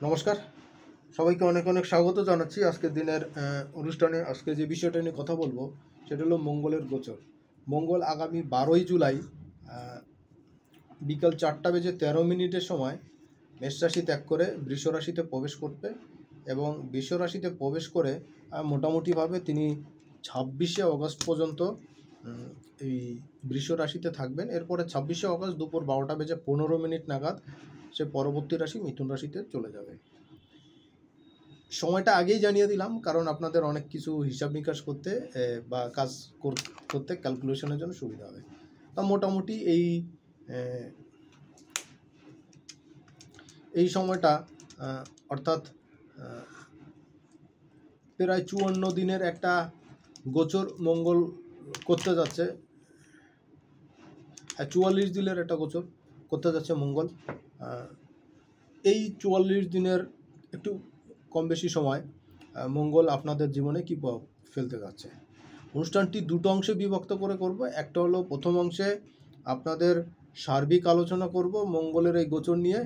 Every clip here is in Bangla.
নমস্কার, সবাইকে অনেক অনেক স্বাগত জানাচ্ছি আজকের দিনের অনুষ্ঠানে। আজকে যে বিষয়টা নিয়ে কথা বলবো সেটা হলো মঙ্গলের গোচর। মঙ্গল আগামী 12ই জুলাই বিকাল 4:13 সময় মেষ রাশি ত্যাগ করে বৃষ রাশিতে প্রবেশ করবে এবং বৃষ রাশিতে প্রবেশ করে মোটামুটিভাবে তিনি 26শে অগস্ট পর্যন্ত এই বৃষ রাশিতে থাকবেন। এরপরে 26শে অগস্ট দুপুর 12:15 নাগাদ সে পরবর্তী রাশি মিথুন রাশিতে চলে যাবে। সময়টা আগেই জানিয়ে দিলাম কারণ আপনাদের অনেক কিছু হিসাব নিকাশ করতে বা কাজ করতে ক্যালকুলেশনের জন্য সুবিধা হবে। তা মোটামুটি এই সময়টা অর্থাৎ প্রায় 54 দিনের একটা গোচর মঙ্গল করতে যাচ্ছে। 44 দিনের একটা গোচর করতে যাচ্ছে মঙ্গল। এই 44 দিনের একটু কম বেশি সময় মঙ্গল আপনাদের জীবনে কী প্রভাব ফেলতে যাচ্ছে। অনুষ্ঠানটি দুটো অংশে বিভক্ত করে করব। একটা হলো প্রথম অংশে আপনাদের সার্বিক আলোচনা করব মঙ্গলের এই গোচর নিয়ে,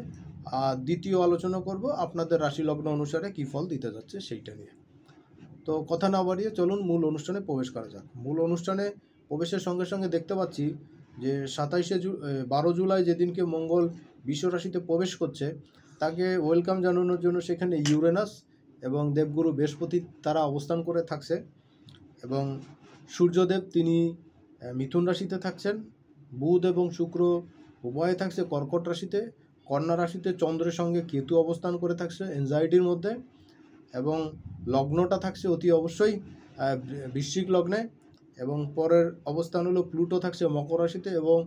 আর দ্বিতীয় আলোচনা করব আপনাদের রাশি লগ্ন অনুসারে কী ফল দিতে যাচ্ছে সেইটা নিয়ে। তো কথা না বাড়িয়ে চলুন মূল অনুষ্ঠানে প্রবেশ করা যাক। মূল অনুষ্ঠানে প্রবেশের সঙ্গে সঙ্গে দেখতে পাচ্ছি যে 12 জুলাই যেদিনকে মঙ্গল বৃষ রাশিতে প্রবেশ করছে তাকে ওয়েলকাম জানানোর জন্য সেখানে ইউরেনাস এবং দেবগুরু বৃহস্পতি তারা অবস্থান করে থাকছে এবং সূর্যদেব তিনি মিথুন রাশিতে থাকছেন। বুধ এবং শুক্র উভয়ে থাকছে কর্কট রাশিতে। কন্যা রাশিতে চন্দ্রের সঙ্গে কেতু অবস্থান করে থাকছে এনজাইটির মধ্যে, এবং লগ্নটা থাকছে অতি অবশ্যই বৃশ্চিক লগ্নে, এবং পরের অবস্থান হলো প্লুটো থাকছে মকর রাশিতে এবং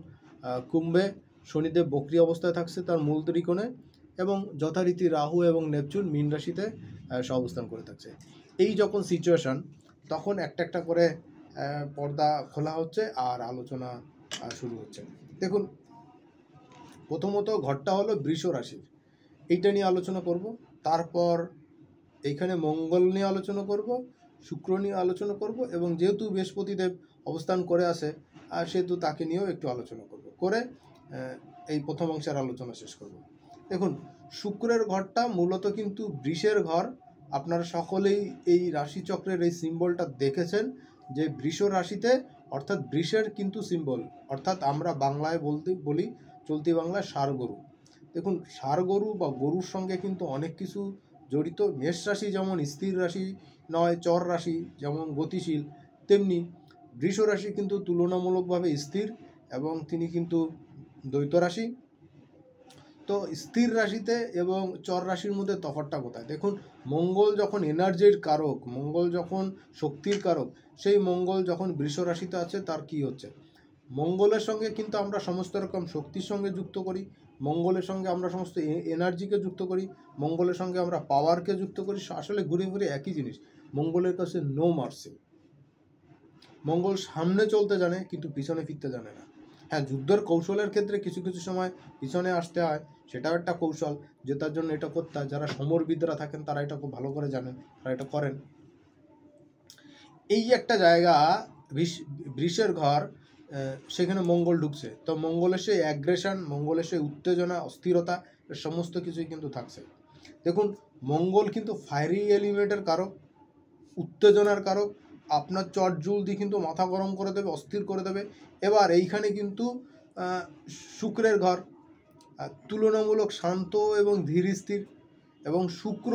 কুম্ভে শনিদেব বক্রী অবস্থায় থাকছে তার মূল ত্রিকোণে, এবং যথারীতি রাহু এবং নেপচুন মীন রাশিতে অবস্থান করে থাকছে। এই যখন সিচুয়েশান তখন একটা একটা করে পর্দা খোলা হচ্ছে আর আলোচনা শুরু হচ্ছে। দেখুন, প্রথমত ঘরটা হলো বৃষ রাশির, এইটা নিয়ে আলোচনা করব। তারপর এইখানে মঙ্গল নিয়ে আলোচনা করব, শুক্র নিয়ে আলোচনা করব, এবং যেহেতু বৃহস্পতিদেব অবস্থান করে আসে আর সেহেতু তাকে নিয়েও একটু আলোচনা করব করে এই প্রথম অংশের আলোচনা শেষ করব। দেখুন, শুক্রের ঘরটা মূলত কিন্তু বৃষের ঘর। আপনারা সকলেই এই রাশিচক্রের এই সিম্বলটা দেখেছেন যে বৃষ রাশিতে অর্থাৎ বৃষের কিন্তু সিম্বল, অর্থাৎ আমরা বাংলায় বলি চলতি বাংলায় ষাঁড় গরু। দেখুন, ষাঁড় গরু বা গরুর সঙ্গে কিন্তু অনেক কিছু জড়িত। মেষ রাশি যেমন স্থির রাশি নয়, চর রাশি যেমন গতিশীল, তেমনি বৃষ রাশি কিন্তু তুলনামূলকভাবে স্থির এবং তিনি কিন্তু দ্বৈত রাশি। তো স্থির রাশিতে এবং চর রাশির মধ্যে তফাৎটা কোথায়? দেখুন, মঙ্গল যখন এনার্জির কারক, মঙ্গল যখন শক্তির কারক, সেই মঙ্গল যখন বৃষ রাশিতে আছে তার কি হচ্ছে? মঙ্গলের সঙ্গে কিন্তু আমরা সমস্ত রকম শক্তির সঙ্গে যুক্ত করি, মঙ্গলের সঙ্গে আমরা সমস্ত এনার্জিকে যুক্ত করি, মঙ্গলের সঙ্গে আমরা পাওয়ারকে যুক্ত করি। আসলে ঘুরে ঘুরে একই জিনিস। মঙ্গলের কাছে নো মার্সি। মঙ্গল সামনে চলতে জানে কিন্তু পিছনে ফিরতে জানে না। হ্যাঁ, যুদ্ধের কৌশলের ক্ষেত্রে কিছু কিছু সময় পিছনে আসতে হয়, সেটাও একটা কৌশল, জেতার জন্য এটা করতে হয়। যারা সমরবিদরা থাকেন তারা এটা খুব ভালো করে জানেন, তারা এটা করেন। এই একটা জায়গা বৃষের ঘর, সেখানে মঙ্গল ঢুকছে। তো মঙ্গলের সেই অ্যাগ্রেশন, মঙ্গলের সেই উত্তেজনা, অস্থিরতা, সমস্ত কিছুই কিন্তু থাকছে। দেখুন, মঙ্গল কিন্তু ফায়ারি এলিমেন্টের কারক, উত্তেজনার কারক। আপনার চট জলদি কিন্তু মাথা গরম করে দেবে, অস্থির করে দেবে। এবার এইখানে কিন্তু শুক্রের ঘর তুলনামূলক শান্ত এবং ধীর স্থির, এবং শুক্র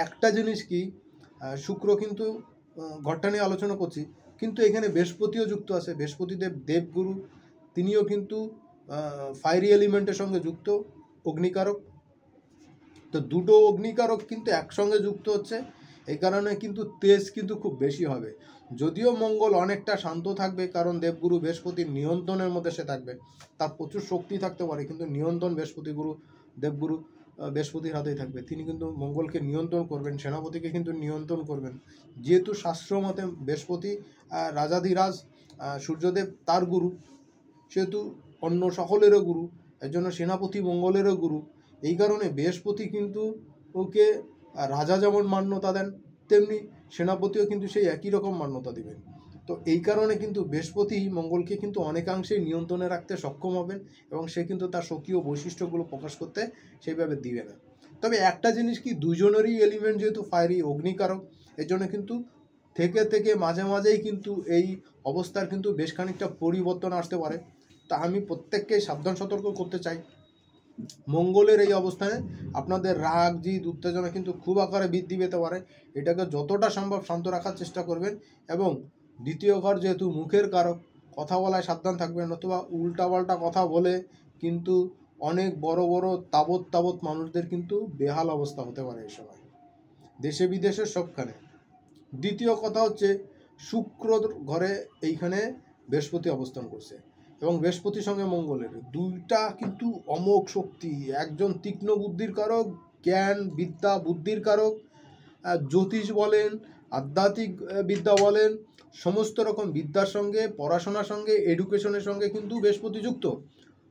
একটা জিনিস কি, শুক্র কিন্তু ঘরটা নিয়ে আলোচনা করছি, কিন্তু এখানে বৃহস্পতিও যুক্ত আছে। বৃহস্পতিদেব দেবগুরু, তিনিও কিন্তু ফায়ারি এলিমেন্টের সঙ্গে যুক্ত, অগ্নিকারক। তো দুটো অগ্নিকারক কিন্তু একসঙ্গে যুক্ত হচ্ছে, এই কারণে কিন্তু তেজ কিন্তু খুব বেশি হবে। যদিও মঙ্গল অনেকটা শান্ত থাকবে, কারণ দেবগুরু বৃহস্পতির নিয়ন্ত্রণের মধ্যে সে থাকবে, তার প্রচুর শক্তি থাকতে পারে, কিন্তু নিয়ন্ত্রণ দেবগুরু বৃহস্পতির হাতেই থাকবে। তিনি কিন্তু মঙ্গলকে নিয়ন্ত্রণ করবেন, সেনাপতিকে কিন্তু নিয়ন্ত্রণ করবেন। যেহেতু শাস্ত্র মতে বৃহস্পতি রাজাধিরাজ, সূর্যদেব তার গুরু, সেহেতু অন্য সকলেরও গুরু, এর জন্য সেনাপতি মঙ্গলেরও গুরু। এই কারণে বৃহস্পতি কিন্তু ওকে রাজা যেমন মান্যতা দেন, তেমনি সেনাপতিও কিন্তু সেই একই রকম মান্যতা দেবেন। তো এই কারণে কিন্তু বৃহস্পতি মঙ্গলকে কিন্তু অনেকাংশেই নিয়ন্ত্রণে রাখতে সক্ষম হবেন এবং সে কিন্তু তার স্বকীয় বৈশিষ্ট্যগুলো প্রকাশ করতে সেইভাবে দিবে না। তবে একটা জিনিস কি, দুজনেরই এলিমেন্ট যেহেতু ফায়ারি, অগ্নিকারক, এর জন্য কিন্তু থেকে থেকে মাঝে মাঝেই কিন্তু এই অবস্থার কিন্তু বেশ খানিকটা পরিবর্তন আসতে পারে। তা আমি প্রত্যেককে সাবধান সতর্ক করতে চাই, মঙ্গলের এই অবস্থানে আপনাদের রাগ জিদ উত্তেজনা কিন্তু খুব আকারে বৃদ্ধি পেতে পারে। এটাকে যতটা সম্ভব শান্ত রাখার চেষ্টা করবেন এবং দ্বিতীয় ঘর যেহেতু মুখের কারক, কথা বলায় সাবধান থাকবেন, অথবা উল্টাপাল্টা কথা বলে কিন্তু অনেক বড় বড় তাবৎ মানুষদের কিন্তু বেহাল অবস্থা হতে পারে এই সময়, দেশে বিদেশে সবখানে। দ্বিতীয় কথা হচ্ছে শুক্র ঘরে এইখানে বৃহস্পতি অবস্থান করছে এবং বৃহস্পতির সঙ্গে মঙ্গলের দুইটা কিন্তু অমোঘ শক্তি, একজন তীক্ষ্ণ বুদ্ধির কারক, জ্ঞান বিদ্যা বুদ্ধির কারক, জ্যোতিষ বলেন, আধ্যাত্মিক বিদ্যা বলেন, সমস্ত রকম বিদ্যার সঙ্গে, পড়াশোনার সঙ্গে, এডুকেশনের সঙ্গে কিন্তু বৃহস্পতি যুক্ত।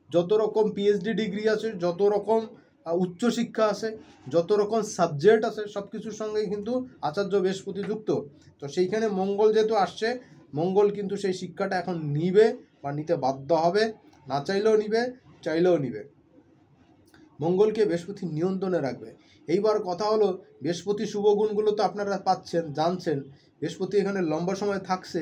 যত রকম পিএইচডি ডিগ্রি আছে, যত রকম উচ্চশিক্ষা আছে, যত রকম সাবজেক্ট আছে, সব কিছুর সঙ্গেই কিন্তু আচার্য বৃহস্পতি যুক্ত। তো সেইখানে মঙ্গল যেহেতু আসছে, মঙ্গল কিন্তু সেই শিক্ষাটা এখন নিবে বা নিতে বাধ্য হবে, না চাইলেও নিবে, চাইলেও নিবে। মঙ্গলকে বৃহস্পতি নিয়ন্ত্রণে রাখবে। এইবার কথা হলো, বৃহস্পতি শুভগুণগুলো তো আপনারা পাচ্ছেন, জানছেন। বৃহস্পতি এখানে লম্বা সময় থাকছে,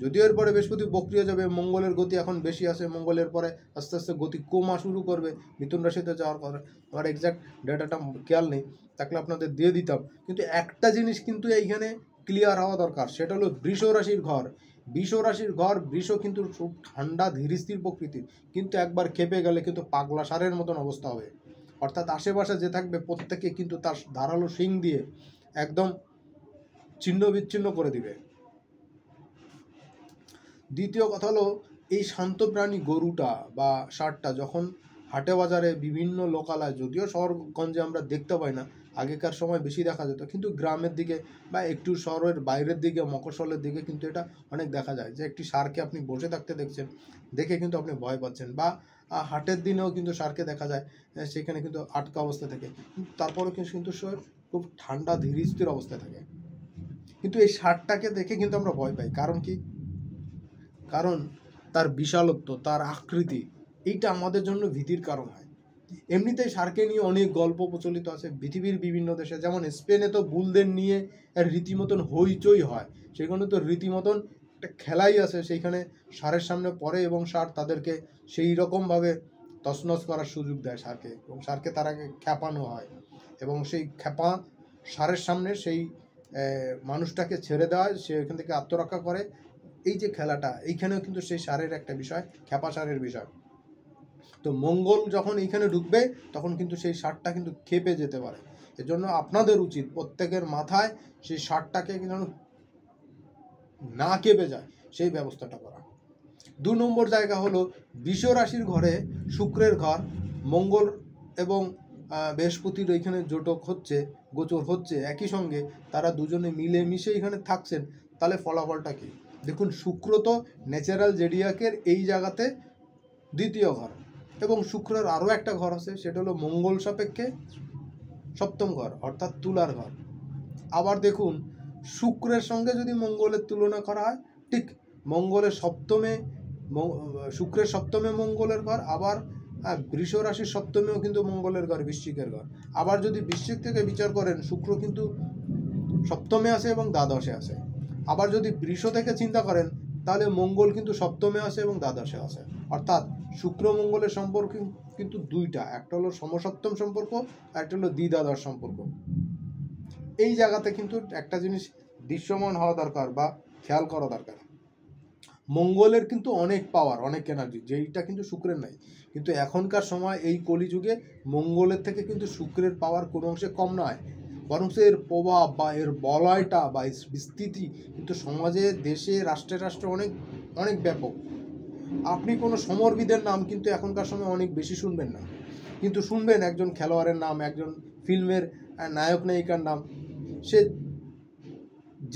যদিও এর পরে বৃহস্পতি বক্রিয় যাবে, মঙ্গলের গতি এখন বেশি আছে, মঙ্গলের পরে আস্তে আস্তে গতি কমা শুরু করবে মিথুন রাশিতে যাওয়ার কথা। আমার এক্স্যাক্ট ডেটাটা খেয়াল নেই, থাকলে আপনাদের দিয়ে দিতাম। কিন্তু একটা জিনিস কিন্তু এইখানে ক্লিয়ার হওয়া দরকার, সেটা হলো বৃষ রাশির ঘর। বৃষ রাশির ঘর, বৃষ কিন্তু খুব ঠান্ডা ধীরস্থির প্রকৃতির, কিন্তু একবার খেপে গেলে কিন্তু পাগলা ষাঁড়ের মতন অবস্থা হবে। অর্থাৎ আশেপাশে যে থাকবে প্রত্যেকে কিন্তু তার ধারালো শিং দিয়ে একদম ছিন্ন বিচ্ছিন্ন করে দিবে। দ্বিতীয় কথা হলো, এই শান্ত প্রাণী গরুটা বা ষাঁড়টা যখন হাটে বাজারে বিভিন্ন লোকালয়, যদিও শহরগঞ্জে আমরা দেখতে পাই না, আগেকার সময় বেশি দেখা যেত, কিন্তু গ্রামের দিকে বা একটু শহরের বাইরের দিকে, মফস্বলের দিকে কিন্তু এটা অনেক দেখা যায়, যে একটি ষাঁড়কে আপনি বসে থাকতে দেখছেন, দেখে কিন্তু আপনি ভয় পাচ্ছেন। বা হাটের দিনেও কিন্তু ষাঁড়কে দেখা যায়, সেখানে কিন্তু আটকা অবস্থা থাকে, তারপরেও কিন্তু সে খুব ঠান্ডা ধীরস্থির অবস্থায় থাকে। কিন্তু এই ষাঁড়টাকে দেখে কিন্তু আমরা ভয় পাই, কারণ কি? কারণ তার বিশালত্ব, তার আকৃতি, এইটা আমাদের জন্য ভীতির কারণ হয়। এমনিতেই ষাঁড়কে নিয়ে অনেক গল্প প্রচলিত আছে পৃথিবীর বিভিন্ন দেশে, যেমন স্পেনে তো বুলদের নিয়ে রীতিমতন হইচই হয়, সেখানে তো রীতিমতন একটা খেলাই আছে, সেইখানে ষাঁড়ের সামনে পড়ে এবং ষাঁড় তাদেরকে সেই রকমভাবে তছনছ করার সুযোগ দেয় ষাঁড়কে, এবং ষাঁড়কে তারাকে খ্যাপানো হয়, এবং সেই খ্যাপা ষাঁড়ের সামনে সেই মানুষটাকে ছেড়ে দেওয়া হয়, সে এখান থেকে আত্মরক্ষা করে। এই যে খেলাটা, এইখানেও কিন্তু সেই ষাঁড়ের একটা বিষয়, খ্যাপা ষাঁড়ের বিষয়। তো মঙ্গল যখন এইখানে ঢুকবে, তখন কিন্তু সেই ষাঁড়টা কিন্তু খেপে যেতে পারে। এজন্য আপনাদের উচিত প্রত্যেকের মাথায় সেই ষাঁড়টাকে যেন না কেঁপে যায় সেই ব্যবস্থাটা করা। 2 নম্বর জায়গা হলো বৃষ রাশির ঘরে শুক্রের ঘর, মঙ্গল এবং বৃহস্পতির ওইখানে জোটক হচ্ছে, গোচর হচ্ছে একই সঙ্গে, তারা দুজনে মিলে মিশে এখানে থাকছেন। তাহলে ফলাফলটা কি দেখুন, শুক্র তো ন্যাচারাল জেডিয়াকের এই জায়গাতে দ্বিতীয় ঘর, এবং শুক্রের আরও একটা ঘর আছে, সেটা হলো মঙ্গল সাপেক্ষে সপ্তম ঘর, অর্থাৎ তুলার ঘর। আবার দেখুন, শুক্রের সঙ্গে যদি মঙ্গলের তুলনা করা হয়, ঠিক মঙ্গলের সপ্তমে, শুক্রের সপ্তমে মঙ্গলের ঘর, আবার বৃষ রাশির সপ্তমেও কিন্তু মঙ্গলের ঘর, বৃশ্চিকের ঘর। আবার যদি বৃশ্চিক থেকে বিচার করেন, শুক্র কিন্তু সপ্তমে আছে এবং দ্বাদশে আছে। আবার যদি বৃষ থেকে চিন্তা করেন, তাহলে মঙ্গল কিন্তু সপ্তমে আছে এবং দ্বাদশে আছে। অর্থাৎ শুক্র মঙ্গলের সম্পর্ক কিন্তু দুইটা, একটা হলো সমসপ্তম সম্পর্ক, আর একটা হলো দ্বিদ্বাদশ সম্পর্ক। এই জায়গাতে কিন্তু একটা জিনিস দৃশ্যমান হওয়া দরকার বা খেয়াল করা দরকার, মঙ্গলের কিন্তু অনেক পাওয়ার, অনেক এনার্জি, যেইটা কিন্তু শুক্রের নাই। কিন্তু এখনকার সময় এই কলিযুগে মঙ্গলের থেকে কিন্তু শুক্রের পাওয়ার কোনো অংশে কম নয়, বরং এর প্রভাব বা এর বলয়টা বা এর বিস্তৃতি কিন্তু সমাজে, দেশে, রাষ্ট্রে রাষ্ট্রে অনেক অনেক ব্যাপক। আপনি কোনো সমরবিদের নাম কিন্তু এখনকার সময় অনেক বেশি শুনবেন না, কিন্তু শুনবেন একজন খেলোয়াড়ের নাম, একজন ফিল্মের নায়ক নায়িকার নাম, সে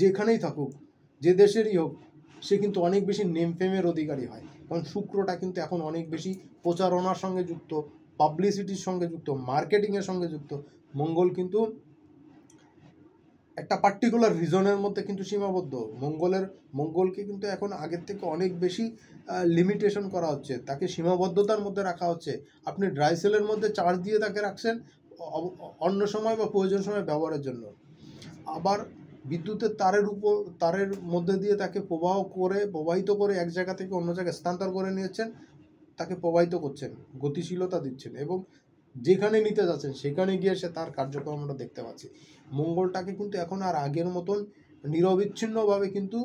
যেখানেই থাকুক, যে দেশেরই হোক, সে কিন্তু অনেক বেশি নেম ফেমের অধিকারী হয়। কারণ শুক্রটা কিন্তু এখন অনেক বেশি প্রচারণার সঙ্গে যুক্ত, পাবলিসিটির সঙ্গে যুক্ত, মার্কেটিংয়ের সঙ্গে যুক্ত। মঙ্গল কিন্তু একটা পার্টিকুলার রিজনের মধ্যে কিন্তু সীমাবদ্ধ। মঙ্গলকে কিন্তু এখন আগের থেকে অনেক বেশি লিমিটেশন করা হচ্ছে, তাকে সীমাবদ্ধতার মধ্যে রাখা হচ্ছে। আপনি ড্রাই সেলের মধ্যে চার্জ দিয়ে তাকে রাখছেন অন্য সময় বা প্রয়োজন সময় ব্যবহারের জন্য, আবার বিদ্যুতের তারের মধ্যে দিয়ে তাকে প্রবাহিত করে এক জায়গা থেকে অন্য জায়গায় স্থানান্তর করে নিয়েছেন, তাকে প্রবাহিত করছেন, গতিশীলতা দিচ্ছেন, এবং যেখানে নিতে যাচ্ছেন সেখানে গিয়ে সে তার কার্যক্রম আমরা দেখতে পাচ্ছি। মঙ্গলটাকে কিন্তু এখন আর আগের মতন নিরবিচ্ছিন্নভাবে কিন্তু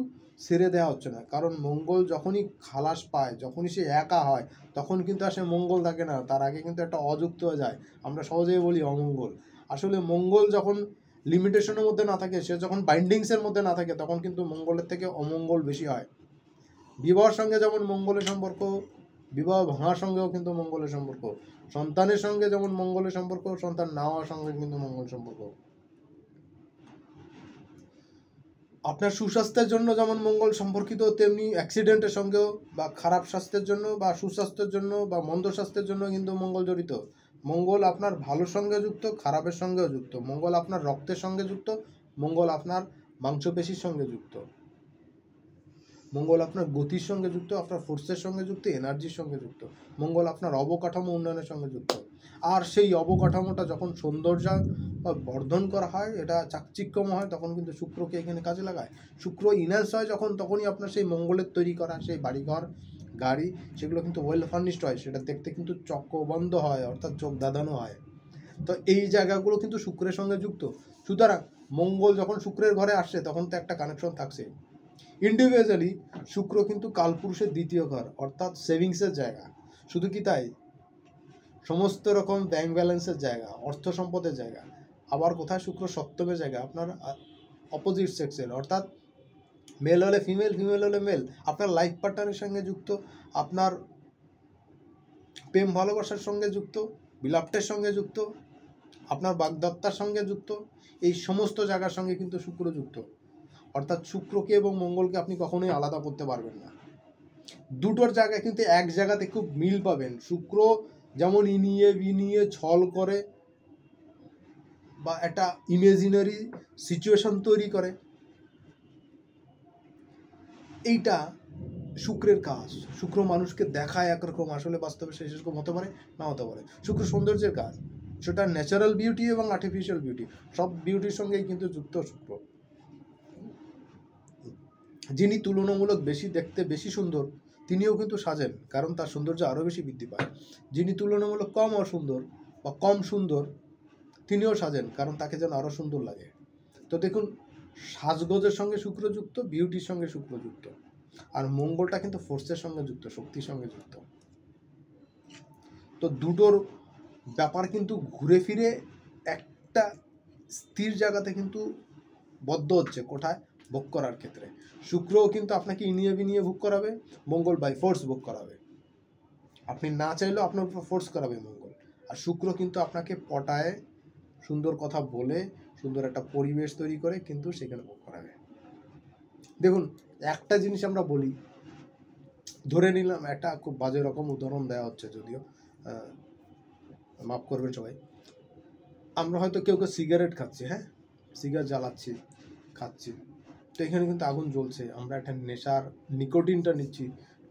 ছেড়ে দেওয়া হচ্ছে না, কারণ মঙ্গল যখনই খালাস পায়, যখনই সে একা হয়, তখন কিন্তু আর সে মঙ্গল থাকে না, তার আগে কিন্তু একটা অযুক্ত হয়ে যায়, আমরা সহজেই বলি অমঙ্গল। আসলে মঙ্গল যখন লিমিটেশনের মধ্যে না থাকে, সে যখন বাইন্ডিংসের মধ্যে না থাকে, তখন কিন্তু মঙ্গলের থেকে অমঙ্গল বেশি হয়। বিবাহের সঙ্গে যেমন মঙ্গলের সম্পর্ক, বিবাহ ভাঙার সঙ্গেও কিন্তু মঙ্গলের সম্পর্ক, সন্তানের সঙ্গে যেমন মঙ্গলের সম্পর্ক, সন্তান না হওয়ার সঙ্গে কিন্তু মঙ্গল সম্পর্ক। আপনার সুস্বাস্থ্যের জন্য যেমন মঙ্গল সম্পর্কিত, তেমনি অ্যাক্সিডেন্টের সঙ্গেও, বা খারাপ স্বাস্থ্যের জন্য বা সুস্বাস্থ্যের জন্য বা মন্দ স্বাস্থ্যের জন্য কিন্তু মঙ্গল জড়িত। মঙ্গল আপনার ভালোর সঙ্গে যুক্ত, খারাপের সঙ্গেও যুক্ত। মঙ্গল আপনার রক্তের সঙ্গে যুক্ত, মঙ্গল আপনার মাংসপেশির সঙ্গে যুক্ত, মঙ্গল আপনার গতির সঙ্গে যুক্ত, আপনার ফোর্সের সঙ্গে যুক্ত, এনার্জির সঙ্গে যুক্ত। মঙ্গল আপনার অবকাঠামো উন্নয়নের সঙ্গে যুক্ত। আর সেই অবকাঠামোটা যখন সৌন্দর্য বা বর্ধন করা হয়, এটা চাকচিক্যম হয়, তখন কিন্তু শুক্রকে এখানে কাজে লাগায়। শুক্র ইনহ্যান্স হয় যখন, তখনই আপনার সেই মঙ্গলের তৈরি করা সেই বাড়িঘর, গাড়ি, সেগুলো কিন্তু ওয়েল ফার্নিশড হয়, সেটা দেখতে কিন্তু চক্ষবন্ধ হয়, অর্থাৎ চোখ দাদানো হয়। তো এই জায়গাগুলো কিন্তু শুক্রের সঙ্গে যুক্ত। সুতরাং মঙ্গল যখন শুক্রের ঘরে আসছে, তখন তো একটা কানেকশন থাকছে। ইন্ডিভিজুয়ালি শুক্র কিন্তু কালপুরুষের দ্বিতীয় ঘর, অর্থাৎ সেভিংসের জায়গা। শুধু কি তাই, সমস্ত রকম ব্যাংক ব্যালেন্সের জায়গা, অর্থ সম্পদের জায়গা। আবার কোথায় শুক্র সপ্তমের জায়গা, আপনার অপোজিট সেক্সের, অর্থাৎ মেল হলে ফিমেল, ফিমেল হলে মেল, আপনার লাইফ পার্টনারের সঙ্গে যুক্ত, আপনার প্রেম ভালোবাসার সঙ্গে যুক্ত, বিলাপ্টের সঙ্গে যুক্ত, আপনার বাগদত্তার সঙ্গে যুক্ত। এই সমস্ত জায়গার সঙ্গে কিন্তু শুক্র যুক্ত। অর্থাৎ শুক্রকে এবং মঙ্গলকে আপনি কখনোই আলাদা করতে পারবেন না। দুটোর জায়গায় কিন্তু এক জায়গাতে খুব মিল পাবেন। শুক্র যেমন ইনিয়ে বিনিয়ে ছল করে বা একটা ইমেজিনারি সিচুয়েশন তৈরি করে, এইটা শুক্রের কাজ। শুক্র মানুষকে দেখায় একরকম, আসলে বাস্তবে সে সেরকম হতে পারে, না হতে পারে। শুক্র সৌন্দর্যের কাজ, সেটা ন্যাচারাল বিউটি এবং আর্টিফিশিয়াল বিউটি, সব বিউটির সঙ্গেই কিন্তু যুক্ত শুক্র। যিনি তুলনামূলক দেখতে বেশি সুন্দর, তিনিও কিন্তু সাজেন, কারণ তার সৌন্দর্য আরও বেশি বৃদ্ধি পায়। যিনি তুলনামূলক কম অসুন্দর বা কম সুন্দর, তিনিও সাজেন, কারণ তাকে যেন আরও সুন্দর লাগে। তো দেখুন, সাজগোজের সঙ্গে শুক্রযুক্ত, বিউটির সঙ্গে শুক্রযুক্ত। আর মঙ্গলটা কিন্তু ফোর্সের সঙ্গে যুক্ত, শক্তির সঙ্গে যুক্ত। তো দুটোর ব্যাপার কিন্তু ঘুরে ফিরে একটা স্থির জায়গাতে কিন্তু বদ্ধ হচ্ছে। কোথায়? ভোগ করার ক্ষেত্রে। শুক্রও কিন্তু আপনাকে ইনিয়ে বিনিয়ে ভোগ করাবে, মঙ্গল বাই ফোর্স ভোগ করাবে। আপনি না চাইলেও আপনার উপর ফোর্স করাবে মঙ্গল। আর শুক্র কিন্তু আপনাকে পটায়, সুন্দর কথা বলে, সুন্দর একটা পরিবেশ তৈরি করে কিন্তু সেখানে ভোগ করাবে। দেখুন, একটা জিনিস আমরা বলি, ধরে নিলাম, একটা খুব বাজে রকম উদাহরণ দেওয়া হচ্ছে, যদিও মাফ করবেন সবাই। আমরা হয়তো কেউ সিগারেট খাচ্ছি, হ্যাঁ, সিগারেট জ্বালাচ্ছি, খাচ্ছি, তো এখানে কিন্তু আগুন জ্বলছে, আমরা একটা নেশার নিকোটিনটা নিচ্ছি,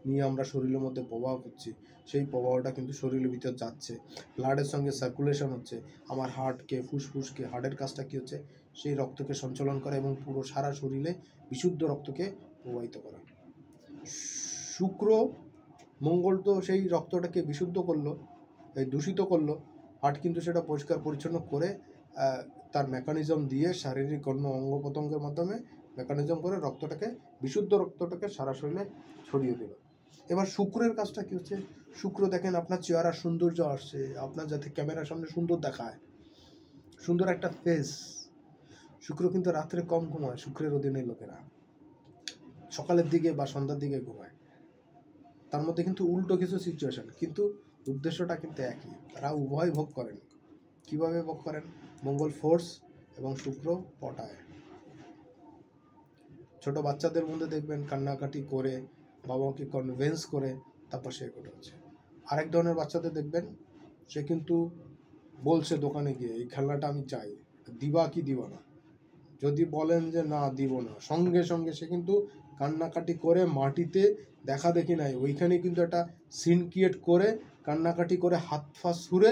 নিয়ে আমরা শরীরের মধ্যে প্রবাহ করছি, সেই প্রবাহটা কিন্তু শরীরের ভিতর যাচ্ছে, ব্লাডের সঙ্গে সার্কুলেশন হচ্ছে, আমার হার্টকে, ফুসফুসকে, হার্টের কাজটা কী হচ্ছে, সেই রক্তকে সঞ্চালন করে এবং পুরো সারা শরীরে বিশুদ্ধ রক্তকে প্রবাহিত করা। শুক্র মঙ্গল তো সেই রক্তটাকে বিশুদ্ধ করলো, এই দূষিত করলো, হার্ট কিন্তু সেটা পরিষ্কার পরিচ্ছন্ন করে তার মেকানিজম দিয়ে শারীরিক অন্য অঙ্গ প্রত্যঙ্গের মাধ্যমে মেকানিজম করে রক্তটাকে, বিশুদ্ধ রক্তটাকে সারা শরীরে ছড়িয়ে দিল। এবার শুক্রের কাজটা কী হচ্ছে, শুক্র দেখেন আপনার চেহারার সৌন্দর্য আসছে, আপনার যাতে ক্যামেরার সামনে সুন্দর দেখায়, সুন্দর একটা ফেস। শুক্র কিন্তু রাত্রে কম ঘুমায়, শুক্রের অধীনের লোকেরা সকালের দিকে বা সন্ধ্যার দিকে ঘুমায়। তার মধ্যে কিন্তু উল্টো কিছু সিচুয়েশন, কিন্তু উদ্দেশ্যটা কিন্তু একই, তারা উভয় ভোগ করেন। কিভাবে ভোগ করেন? মঙ্গল ফোর্স এবং শুক্র পটায়। ছোট বাচ্চাদের মধ্যে দেখবেন কান্নাকাটি করে, বাবা মাকে কনভিন্স করে তারপর সে এগোতে হচ্ছে। আরেক ধরনের বাচ্চাদের দেখবেন, সে কিন্তু বলছে দোকানে গিয়ে, এই খেলনাটা আমি চাই, দিবা কি দিবা না, যদি বলেন যে না দিব না, সঙ্গে সঙ্গে সে কিন্তু কান্নাকাটি করে মাটিতে দেখা দেখি নাই, ওইখানে কিন্তু একটা সিন ক্রিয়েট করে কান্নাকাটি করে হাত ফাঁস ছুঁড়ে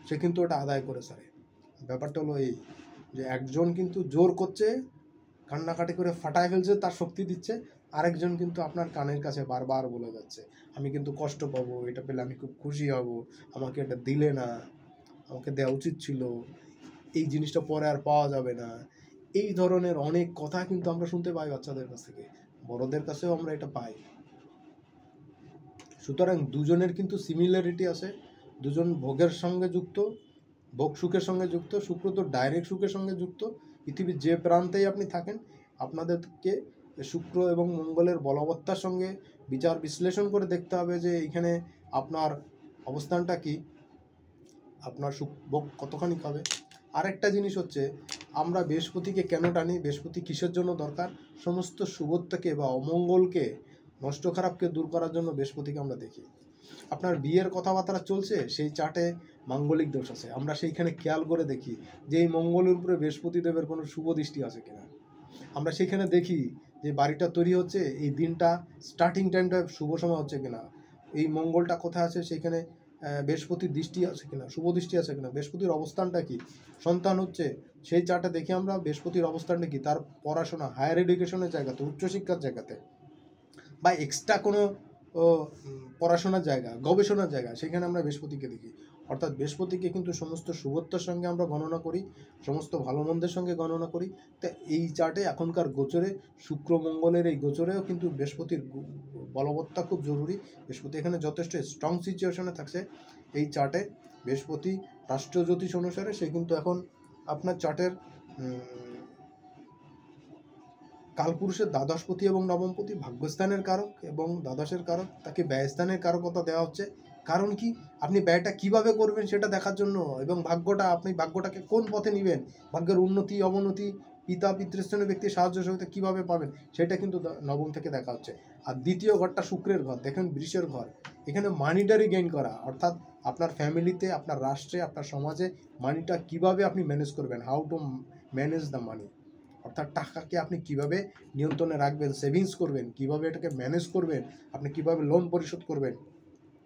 সে কিন্তু ওটা আদায় করে সারে। ব্যাপারটা হলো এই যে একজন কিন্তু জোর করছে, কান্নাকাটি করে ফাটায় ফেলছে, তার শক্তি দিচ্ছে, আরেকজন কিন্তু আপনার কানের কাছে বারবার বলে যাচ্ছে আমি কিন্তু কষ্ট পাবো, এটা পেলে আমি খুব খুশি হব, আমাকে এটা দিলে না, আমাকে দেওয়া উচিত ছিল, এই জিনিসটা পরে আর পাওয়া যাবে না। এই ধরনের অনেক কথা কিন্তু আমরা শুনতে পাই বাচ্চাদের কাছ থেকে, বড়দের কাছেও আমরা এটা পাই। সুতরাং দুজনের কিন্তু সিমিলারিটি আছে, দুজন ভোগের সঙ্গে যুক্ত, ভোগ সুখের সঙ্গে যুক্ত। শুক্র তো ডাইরেক্ট সুখের সঙ্গে যুক্ত। পৃথিবীর যে প্রান্তেই আপনি থাকেন, আপনাদেরকে শুক্র এবং মঙ্গলের বলবত্তার সঙ্গে বিচার বিশ্লেষণ করে দেখতে হবে যে এইখানে আপনার অবস্থানটা কি, আপনার সুখ ভোগ কতখানি খাবে। আরেকটা জিনিস হচ্ছে, আমরা বৃহস্পতিকে কেন টানি, বৃহস্পতি কিসের জন্য দরকার, সমস্ত শুভত্বকে বা অমঙ্গলকে, নষ্ট খারাপকে দূর করার জন্য বৃহস্পতিকে আমরা দেখি। আপনার বিয়ের কথাবার্তা চলছে, সেই চার্টে মাঙ্গলিক দোষ আছে, আমরা সেইখানে খেয়াল করে দেখি যে এই মঙ্গলের উপরে বৃহস্পতি দেবের কোনো শুভ দৃষ্টি আছে কিনা। আমরা সেইখানে দেখি যে বাড়িটা তৈরি হচ্ছে, এই দিনটা স্টার্টিং টাইমটা শুভ সময় হচ্ছে কিনা, এই মঙ্গলটা কোথায় আছে, সেইখানে বৃহস্পতির দৃষ্টি আছে কিনা, শুভ দৃষ্টি আছে কিনা, বৃহস্পতির অবস্থানটা কি, সন্তান হচ্ছে সেই চার্টে দেখি আমরা বৃহস্পতির অবস্থানটা কি, তার পড়াশোনা হায়ার এডুকেশনের জায়গাতে, উচ্চশিক্ষার জায়গাতে, বা এক্সট্রা কোনো পড়াশোনার জায়গা, গবেষণার জায়গা, সেখানে আমরা বৃহস্পতিকে দেখি। অর্থাৎ বৃহস্পতিকে কিন্তু সমস্ত শুভত্বের সঙ্গে আমরা গণনা করি, সমস্ত ভালো মন্দের সঙ্গে গণনা করি। তা এই চার্টে এখনকার গোচরে শুক্র মঙ্গলের এই গোচরেও কিন্তু বৃহস্পতির বলবত্তা খুব জরুরি। বৃহস্পতি এখানে যথেষ্ট স্ট্রং সিচুয়েশনে থাকছে এই চার্টে। বৃহস্পতি রাষ্ট্রীয় জ্যোতিষ অনুসারে সে কিন্তু এখন আপনার চার্টের কালপুরুষের দ্বাদশপতি এবং নবমপতি, ভাগ্যস্থানের কারক এবং দ্বাদশের কারক, তাকে ব্যয়স্থানের কারকতা দেওয়া হচ্ছে। কারণ কি, আপনি ব্যয়টা কিভাবে করবেন সেটা দেখার জন্য, এবং ভাগ্যটা, আপনি ভাগ্যটাকে কোন পথে নেবেন, ভাগ্যের উন্নতি অবনতি, পিতা পিতৃস্থানীয় ব্যক্তির সাহায্য সহযোগিতা কীভাবে পাবেন, সেটা কিন্তু নবম থেকে দেখা হচ্ছে। আর দ্বিতীয় ঘরটা শুক্রের ঘর, দেখেন বৃষের ঘর, এখানে মানিটারি গেইন করা, অর্থাৎ আপনার ফ্যামিলিতে, আপনার রাষ্ট্রে, আপনার সমাজে মানিটা কিভাবে আপনি ম্যানেজ করবেন, how to manage the money, অর্থাৎ টাকাকে আপনি কিভাবে নিয়ন্ত্রণে রাখবেন, সেভিংস করবেন, কিভাবে এটাকে ম্যানেজ করবেন, আপনি কিভাবে লোন পরিশোধ করবেন,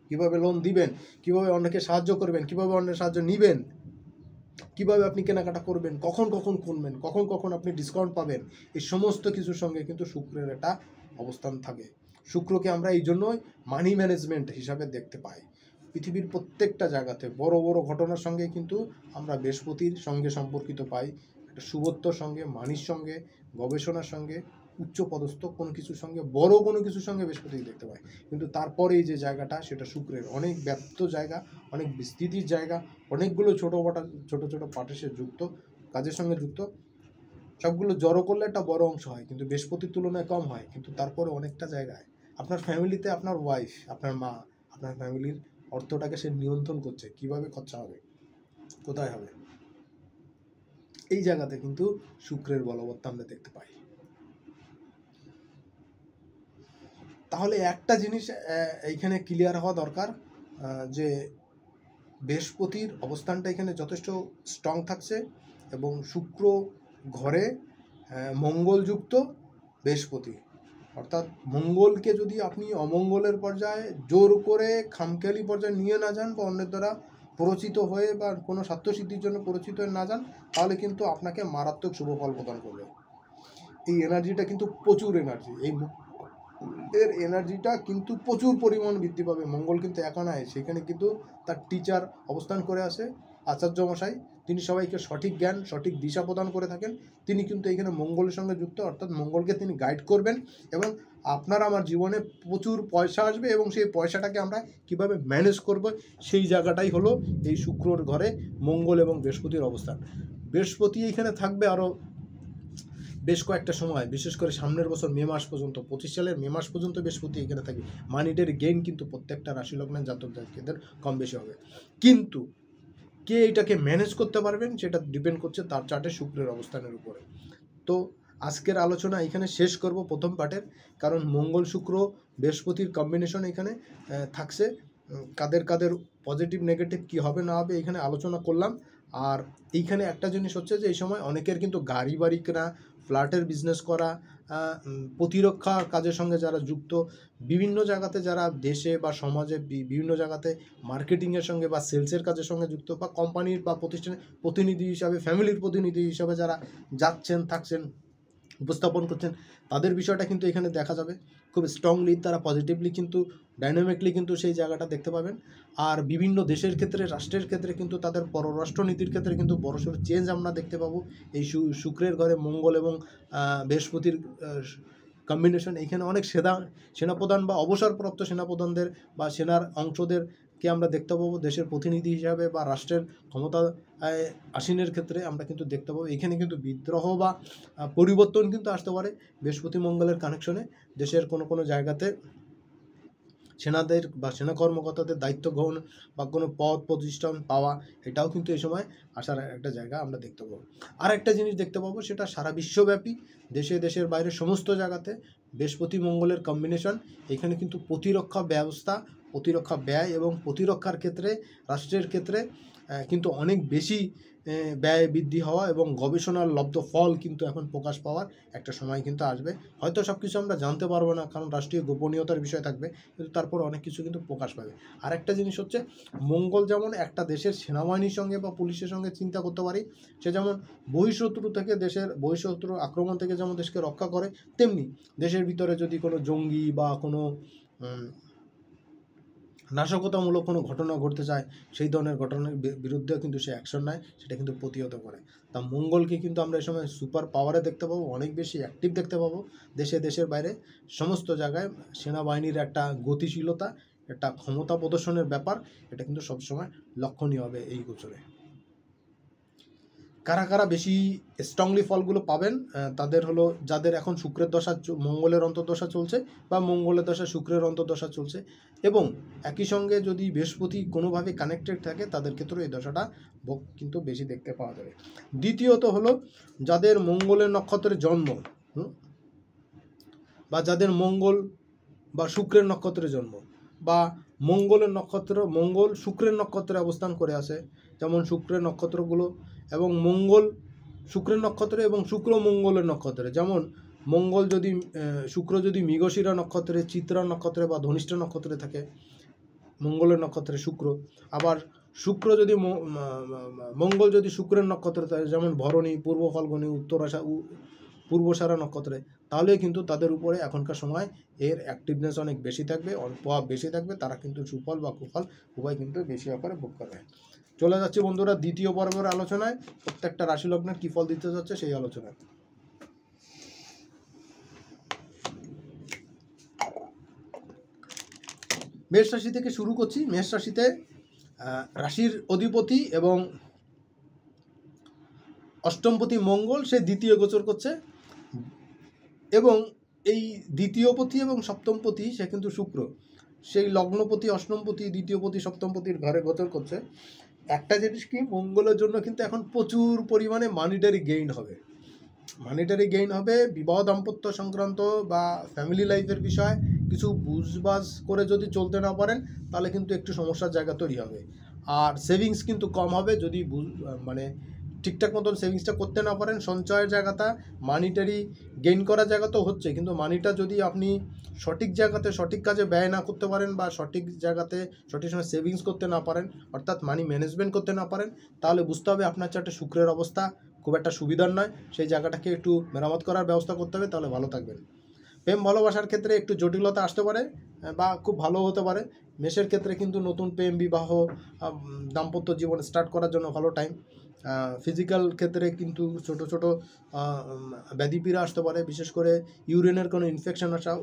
কিভাবে লোন দিবেন, কিভাবে অন্যকে সাহায্য করবেন, কিভাবে অন্যের সাহায্য নেবেন, কিভাবে আপনি কেনাকাটা করবেন, কখন কখন করবেন, কখন কখন আপনি ডিসকাউন্ট পাবেন, এই সমস্ত কিছুর সঙ্গে কিন্তু শুক্রের একটা অবস্থান থাকে। শুক্রকে আমরা এই জন্যই মানি ম্যানেজমেন্ট হিসাবে দেখতে পাই। পৃথিবীর প্রত্যেকটা জায়গাতে বড় বড় ঘটনার সঙ্গে কিন্তু আমরা বৃহস্পতির সঙ্গে সম্পর্কিত পাই, একটা শুভত্বর সঙ্গে, মানির সঙ্গে, গবেষণার সঙ্গে, উচ্চ পদস্থ কোনো কিছুর সঙ্গে, বড় কোনো কিছুর সঙ্গে বৃহস্পতি দেখতে পাই। কিন্তু তারপরে এই যে জায়গাটা, সেটা শুক্রের অনেক ব্যাপ্ত জায়গা, অনেক বিস্তৃতির জায়গা, অনেকগুলো ছোটো ছোটো পার্টের সে যুক্ত, কাজের সঙ্গে যুক্ত, সবগুলো জড়ো করলে একটা বড় অংশ হয়, কিন্তু বৃহস্পতির তুলনায় কম হয়, কিন্তু তারপরে অনেকটা জায়গায় আপনার ফ্যামিলিতে আপনার ওয়াইফ, আপনার মা, আপনার ফ্যামিলির অর্থটাকে সে নিয়ন্ত্রণ করছে, কিভাবে খরচা হবে, কোথায় হবে, এই জায়গাতে কিন্তু শুক্রের বলবত্তা আমরা দেখতে পাই। তাহলে একটা জিনিস এইখানে ক্লিয়ার হওয়া দরকার, যে বৃহস্পতির অবস্থানটা এখানে যথেষ্ট স্ট্রং থাকছে, এবং শুক্র ঘরে মঙ্গলযুক্ত বৃহস্পতি, অর্থাৎ মঙ্গলকে যদি আপনি অমঙ্গলের পর্যায়ে জোর করে খামখেয়ালি পর্যায়ে নিয়ে না যান, বা অন্যের দ্বারা প্ররোচিত হয়ে বা কোনো স্বার্থসিদ্ধির জন্য প্ররোচিত হয়ে না যান, তাহলে কিন্তু আপনাকে মারাত্মক শুভফল প্রদান করবে। এই এনার্জিটা কিন্তু প্রচুর এনার্জি, এই এর এনার্জিটা কিন্তু প্রচুর পরিমাণ বৃদ্ধি পাবে। মঙ্গল কিন্তু একা নয়, সেখানে কিন্তু তার টিচার অবস্থান করে আসে, আচার্য মশাই, তিনি সবাইকে সঠিক জ্ঞান, সঠিক দিশা প্রদান করে থাকেন। তিনি কিন্তু এখানে মঙ্গলের সঙ্গে যুক্ত, অর্থাৎ মঙ্গলকে তিনি গাইড করবেন, এবং আপনার আমার জীবনে প্রচুর পয়সা আসবে, এবং সেই পয়সাটাকে আমরা কিভাবে ম্যানেজ করব, সেই জায়গাটাই হলো এই শুক্রর ঘরে মঙ্গল এবং বৃহস্পতির অবস্থান। বৃহস্পতি এখানে থাকবে আরও বেশ কয়েকটা সময়, বিশেষ করে সামনের বছর মে মাস পর্যন্ত, 25 সালের মে মাস পর্যন্ত বৃহস্পতি এখানে থাকবে। মানিটারি গেইন কিন্তু প্রত্যেকটা রাশি লগ্নের জাতক জাতিকাদের কম বেশি হবে, কিন্তু কে এটাকে ম্যানেজ করতে পারবেন সেটা ডিপেন্ড করছে তার চার্টে শুক্রের অবস্থানের উপরে। তো আজকের আলোচনা এখানে শেষ করব প্রথম পার্টের, কারণ মঙ্গল শুক্র বৃহস্পতির কম্বিনেশন এখানে থাকছে, কাদের কাদের পজিটিভ নেগেটিভ কী হবে না হবে এখানে আলোচনা করলাম। আর এইখানে একটা জিনিস হচ্ছে যে এই সময় অনেকের কিন্তু গাড়ি বাড়ি কেনা, ফ্ল্যাটের বিজনেস করা, প্রতিরক্ষা কাজের সঙ্গে যারা যুক্ত, বিভিন্ন জায়গাতে যারা দেশে বা সমাজে বিভিন্ন জায়গাতে মার্কেটিংয়ের সঙ্গে বা সেলসের কাজের সঙ্গে যুক্ত, বা কোম্পানির বা প্রতিষ্ঠানের প্রতিনিধি হিসাবে, ফ্যামিলির প্রতিনিধি হিসাবে যারা যাচ্ছেন থাকছেন, উপস্থাপন করছেন, তাদের বিষয়টা কিন্তু এখানে দেখা যাবে খুব স্ট্রংলি, তারা পজিটিভলি কিন্তু ডাইনামিকলি কিন্তু সেই জায়গাটা দেখতে পাবেন। আর বিভিন্ন দেশের ক্ষেত্রে, রাষ্ট্রের ক্ষেত্রে কিন্তু তাদের পররাষ্ট্রনীতির ক্ষেত্রে কিন্তু বড়সড় চেঞ্জ আমরা দেখতে পাবো। এই শুক্রের ঘরে মঙ্গল এবং বৃহস্পতির কম্বিনেশন, এখানে অনেক সেনাপ্রধান বা অবসরপ্রাপ্ত সেনাপ্রধানদের বা সেনার অংশদেরকে আমরা দেখতে পাবো দেশের প্রতিনিধি হিসাবে, বা রাষ্ট্রের ক্ষমতা আসীনের ক্ষেত্রে আমরা কিন্তু দেখতে পাবো। এখানে কিন্তু বিদ্রোহ বা পরিবর্তন কিন্তু আসতে পারে বৃহস্পতি মঙ্গলের কানেকশনে। দেশের কোনো কোনো জায়গাতে সেনাদের বা সেনা কর্মকর্তাদের দায়িত্ব গ্রহণ বা কোনো পদ প্রতিষ্ঠান পাওয়া, এটাও কিন্তু এই সময় আসার একটা জায়গা আমরা দেখতে পাবো। আর একটা জিনিস দেখতে পাবো, সেটা সারা বিশ্বব্যাপী দেশের বাইরে সমস্ত জায়গাতে বৃহস্পতি মঙ্গলের কম্বিনেশন। এখানে কিন্তু প্রতিরক্ষা ব্যবস্থা, প্রতিরক্ষা ব্যয় এবং প্রতিরক্ষার ক্ষেত্রে, রাষ্ট্রের ক্ষেত্রে কিন্তু অনেক বেশি ব্যয় বৃদ্ধি হওয়া এবং গবেষণার লব্ধ ফল কিন্তু এখন প্রকাশ পাওয়ার একটা সময় কিন্তু আসবে। হয়তো সব কিছু আমরা জানতে পারবো না, কারণ রাষ্ট্রীয় গোপনীয়তার বিষয় থাকবে, কিন্তু তারপর অনেক কিছু কিন্তু প্রকাশ পাবে। আর একটা জিনিস হচ্ছে, মঙ্গল যেমন একটা দেশের সেনাবাহিনীর সঙ্গে বা পুলিশের সঙ্গে চিন্তা করতে পারি, সে যেমন বহিঃশত্রু থেকে, দেশের বহিঃশত্রু আক্রমণ থেকে যেমন দেশকে রক্ষা করে, তেমনি দেশের ভিতরে যদি কোনো জঙ্গি বা কোনো নাশকতামূলক কোনো ঘটনা ঘটতে চায়, সেই ধরনের ঘটনার বিরুদ্ধেও কিন্তু সে অ্যাকশন নেয়, সেটা কিন্তু প্রতিহত করে। তা মঙ্গলকে কিন্তু আমরা এই সময় সুপার পাওয়ারে দেখতে পাবো, অনেক বেশি অ্যাক্টিভ দেখতে পাবো দেশের বাইরে সমস্ত জায়গায়। সেনাবাহিনীর একটা গতিশীলতা, একটা ক্ষমতা প্রদর্শনের ব্যাপার, এটা কিন্তু সবসময় লক্ষণীয় হবে এই গোচরে। কারা কারা বেশি স্ট্রংলি ফলগুলো পাবেন, তাদের হলো যাদের এখন শুক্রের দশা, মঙ্গলের অন্তর্দশা চলছে, বা মঙ্গলের দশা শুক্রের অন্তর্দশা চলছে, এবং একই সঙ্গে যদি বৃহস্পতি কোনোভাবে কানেক্টেড থাকে, তাদের ক্ষেত্রেও এই দশাটা কিন্তু বেশি দেখতে পাওয়া যাবে। দ্বিতীয়ত হলো যাদের মঙ্গলের নক্ষত্রের জন্ম, বা যাদের মঙ্গল বা শুক্রের নক্ষত্রে জন্ম, বা মঙ্গল শুক্রের নক্ষত্রে অবস্থান করে আছে, যেমন শুক্রের নক্ষত্রগুলো, এবং মঙ্গল শুক্রের নক্ষত্রে এবং শুক্র মঙ্গলের নক্ষত্রে, যেমন মঙ্গল যদি শুক্র যদি মৃগশিরা নক্ষত্রে, চিত্রা নক্ষত্রে বা ধনিষ্ঠা নক্ষত্রে থাকে, মঙ্গলের নক্ষত্রে শুক্র, আবার শুক্র যদি মঙ্গল যদি শুক্রের নক্ষত্রে থাকে, যেমন ভরণী, পূর্ব ফাল্গুনী, পূর্বসারা নক্ষত্রে, তাহলে কিন্তু তাদের উপরে এখনকার সময় এর অ্যাক্টিভনেস অনেক বেশি থাকবে, প্রভাব বেশি থাকবে, তারা কিন্তু সুফল বা কুফল উভয় কিন্তু বেশি আকারে ভোগ করবে। চলে যাচ্ছে বন্ধুরা দ্বিতীয় পর্বের আলোচনায়, প্রত্যেকটা রাশি লগ্নের কী ফল দিতে যাচ্ছে সেই আলোচনায়। মেষ রাশি থেকে শুরু করছি। মেষ রাশিতে রাশির অধিপতি এবং অষ্টমপতি মঙ্গল সে দ্বিতীয় গোচর করছে, এবং এই দ্বিতীয়পতি এবং সপ্তমপতি সে কিন্তু শুক্র, সেই লগ্নপতি, অষ্টমপতি, দ্বিতীয়পতি, সপ্তমপতির ঘরে গোচর করছে। একটা জিনিস কি, মঙ্গলের জন্য কিন্তু এখন প্রচুর পরিমাণে মানিটারি গেইন হবে। বিবাহ দাম্পত্য সংক্রান্ত বা ফ্যামিলি লাইফের বিষয় কিছু বুঝবাজ করে যদি চলতে না পারেন, তাহলে কিন্তু একটু সমস্যার জায়গা তৈরি হবে। আর সেভিংস কিন্তু কম হবে যদি মানে ঠিকঠাক মতন সেভিংসটা করতে না পারেন। সঞ্চয়ের জায়গাটা, মানিটারি গেইন করার জায়গা তো হচ্ছে, কিন্তু মানিটা যদি আপনি সঠিক জায়গাতে সঠিক কাজে ব্যয় না করতে পারেন, বা সঠিক জায়গাতে সঠিক সময় সেভিংস করতে না পারেন, অর্থাৎ মানি ম্যানেজমেন্ট করতে না পারেন, তাহলে বুঝতে হবে আপনার চারটে শুক্রের অবস্থা খুব একটা সুবিধার নয়। সেই জায়গাটাকে একটু মেরামত করার ব্যবস্থা করতে হবে, তাহলে ভালো থাকবেন। প্রেম ভালোবাসার ক্ষেত্রে একটু জটিলতা আসতে পারে, বা খুব ভালো হতে পারে। মেষের ক্ষেত্রে কিন্তু নতুন প্রেম, বিবাহ, দাম্পত্য জীবন স্টার্ট করার জন্য ভালো টাইম। ফিজিক্যাল ক্ষেত্রে কিন্তু ছোটো ছোটো ব্যাধিপীড়া আসতে পারে, বিশেষ করে ইউরিনের কোনো ইনফেকশন আসা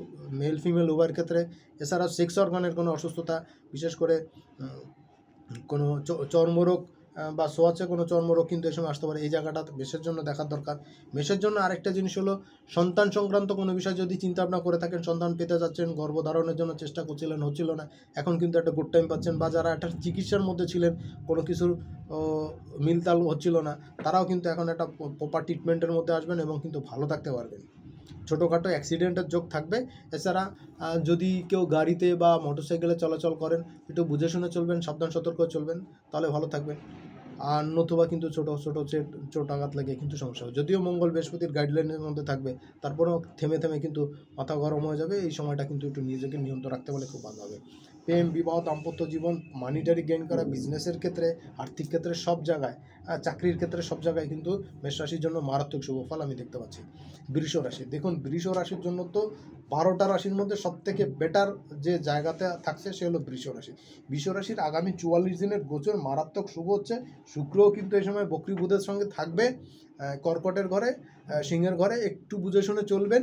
মেল ফিমেল উভয়ের ক্ষেত্রে। এছাড়াও সেক্স অর্গানের কোনো অসুস্থতা, বিশেষ করে কোনো চর্মরোগ বা সোয়াচে কোনো চর্মরোগ কিন্তু এই সময় আসতে পারে। এই জায়গাটা মেষের জন্য দেখার দরকার। মেষের জন্য আরেকটা জিনিস হলো, সন্তান সংক্রান্ত কোনো বিষয় যদি চিন্তা ভাবনা করে থাকেন, সন্তান পেতে যাচ্ছেন, গর্ভধারণের জন্য চেষ্টা করছিলেন, হচ্ছিল না, এখন কিন্তু একটা গুড টাইম পাচ্ছেন। বা যারা একটা চিকিৎসার মধ্যে ছিলেন, কোনো কিছুর মিলতাল হচ্ছিল না, তারাও কিন্তু এখন একটা প্রপার ট্রিটমেন্টের মধ্যে আসবেন এবং কিন্তু ভালো থাকতে পারবেন। ছোটোখাটো অ্যাক্সিডেন্টের যোগ থাকবে। এছাড়া যদি কেউ গাড়িতে বা মোটরসাইকেলে চলাচল করেন, একটু বুঝে শুনে চলবেন, সাবধান সতর্ক চলবেন, তাহলে ভালো থাকবেন। আর নতুবা কিন্তু ছোটো ছোটো চোট আঘাত লাগে কিন্তু সমস্যা হবে। যদিও মঙ্গল বৃহস্পতির গাইডলাইনের মধ্যে থাকবে, তারপরেও থেমে থেমে কিন্তু মাথা গরম হয়ে যাবে। এই সময়টা কিন্তু একটু নিজেকে নিয়ন্ত্রণ রাখতে পারলে খুব ভালো হবে। প্রেম, বিবাহ, দাম্পত্য জীবন, মানিটারি গেইন করা, বিজনেসের ক্ষেত্রে, আর্থিক ক্ষেত্রে, সব জায়গায়, চাকরির ক্ষেত্রে, সব জায়গায় কিন্তু মেষ রাশির জন্য মারাত্মক শুভ ফল আমি দেখতে পাচ্ছি। বৃষ রাশি, দেখুন বৃষ রাশির জন্য তো 12টা রাশির মধ্যে সবথেকে বেটার যে জায়গাতে থাকছে সে হলো বৃষ রাশি। বৃষ রাশির আগামী 44 দিনের গোচর মারাত্মক শুভ হচ্ছে। শুক্রও কিন্তু এই সময় বক্রী বুধের সঙ্গে থাকবে কর্কটের ঘরে, সিংহের ঘরে, একটু বুঝে শুনে চলবেন।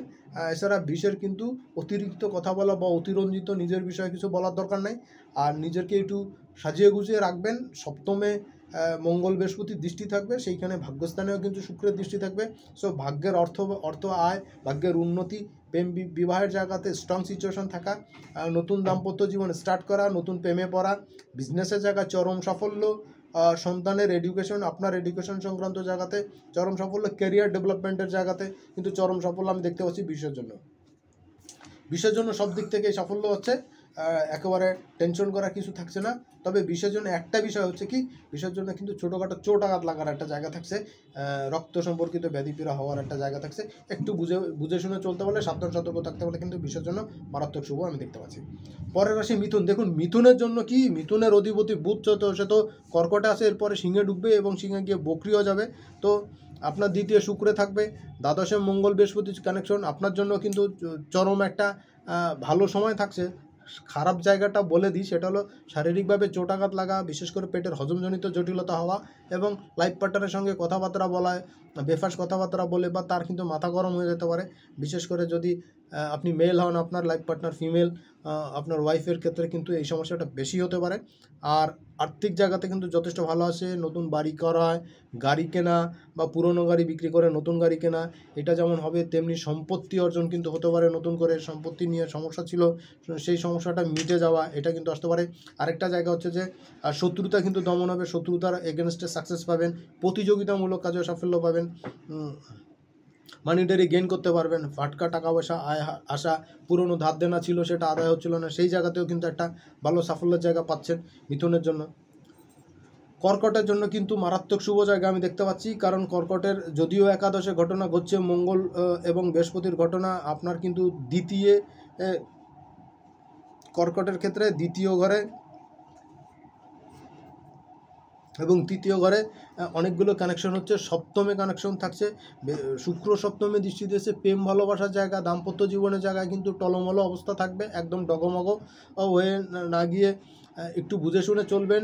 এছাড়া বৃষের কিন্তু অতিরিক্ত কথা বলা বা অতিরঞ্জিত নিজের বিষয়ে কিছু বলার দরকার নেই। আর নিজেকে একটু সাজিয়ে গুছিয়ে রাখবেন। সপ্তমে মঙ্গল বৃহস্পতির দৃষ্টি থাকবে, সেইখানে ভাগ্যস্থানেও কিন্তু শুক্রের দৃষ্টি থাকবে। সো ভাগ্যের অর্থ আয়, ভাগ্যের উন্নতি, প্রেম বিবাহের জায়গাতে স্ট্রং সিচুয়েশন থাকা, নতুন দাম্পত্য জীবন স্টার্ট করা, নতুন প্রেমে পড়া, বিজনেসের জায়গায় চরম সাফল্য, সন্তানের এডুকেশন, আপনার এডুকেশন সংক্রান্ত জায়গাতে চরম সাফল্য, ক্যারিয়ার ডেভেলপমেন্টের জায়গাতে কিন্তু চরম সাফল্য আমি দেখতে পাচ্ছি বৃষের জন্য। বৃষের জন্য সব দিক থেকে সাফল্য হচ্ছে, একেবারে টেনশন করা কিছু থাকছে না। তবে বৃষের জন্য একটা বিষয় হচ্ছে কি, বৃষের জন্য কিন্তু ছোটোখাটো চোট আঘাত লাগার একটা জায়গা থাকছে, রক্ত সম্পর্কিত ব্যাধিপীড়া হওয়ার একটা জায়গা থাকছে। একটু বুঝে শুনে চলতে পারলে, সাবধান সতর্ক থাকতে পারলে কিন্তু বৃষের জন্য মারাত্মক শুভ আমি দেখতে পাচ্ছি। পরের রাশি মিথুন, দেখুন মিথুনের জন্য কি, মিথুনের অধিপতি বুধ সে তো কর্কটে আসে, এরপরে সিংহে ঢুকবে এবং সিংহে গিয়ে বক্রিও যাবে। তো আপনার দ্বিতীয় শুক্রে থাকবে, দ্বাদশে মঙ্গল বৃহস্পতির কানেকশন, আপনার জন্য কিন্তু চরম একটা ভালো সময় থাকছে। খারাপ জায়গাটা বলে দিই, সেটা হলো শারীরিকভাবে চোটাঘাত লাগা, বিশেষ করে পেটের হজমজনিত জটিলতা হওয়া এবং লাইফ পার্টনারের সঙ্গে কথাবার্তা বলায় বেফাস কথাবার্তা বলে বা তার কিন্তু মাথা গরম হয়ে যেতে পারে। বিশেষ করে যদি আপনি মেল হন, আপনার লাইফ পার্টনার ফিমেল, আপনার ওয়াইফের ক্ষেত্রে কিন্তু এই সমস্যাটা বেশি হতে পারে। আর আর্থিক জায়গাতে কিন্তু যথেষ্ট ভালো আছে। নতুন বাড়ি করা, গাড়ি কেনা বা পুরনো গাড়ি বিক্রি করে নতুন গাড়ি কেনা, এটা যেমন হবে তেমনি সম্পত্তি অর্জন কিন্তু হতে পারে। নতুন করে সম্পত্তি নিয়ে সমস্যা ছিল, সেই সমস্যাটা মিটে যাওয়া, এটা কিন্তু আসতে পারে। আরেকটা জায়গা হচ্ছে যে শত্রুতা কিন্তু দমন হবে, শত্রুতার এগেনস্টে সাকসেস পাবেন, প্রতিযোগিতামূলক কাজে সাফল্য পাবেন, মানিটারি গেইন করতে পারবেন, ফাটকা টাকা পয়সা আসা, পুরনো ধার দেনা ছিল সেটা আদায় হচ্ছিল না, সেই জায়গাতেও কিন্তু একটা ভালো সাফল্যের জায়গা পাচ্ছেন মিথুনের জন্য। কর্কটের জন্য কিন্তু মারাত্মক শুভ জায়গা আমি দেখতে পাচ্ছি, কারণ কর্কটের যদিও একাদশে ঘটনা ঘটছে, মঙ্গল এবং বৃহস্পতির ঘটনা, আপনার কিন্তু দ্বিতীয় কর্কটের ক্ষেত্রে দ্বিতীয় ঘরে এবং তৃতীয় ঘরে অনেকগুলো কানেকশন হচ্ছে। সপ্তমে কানেকশন থাকছে, শুক্র সপ্তমে দৃষ্টি দিয়েছে। প্রেম ভালোবাসার জায়গা, দাম্পত্য জীবনের জায়গায় কিন্তু টলমলো অবস্থা থাকবে, একদম ডগমগ হয়ে না গিয়ে একটু বুঝে শুনে চলবেন,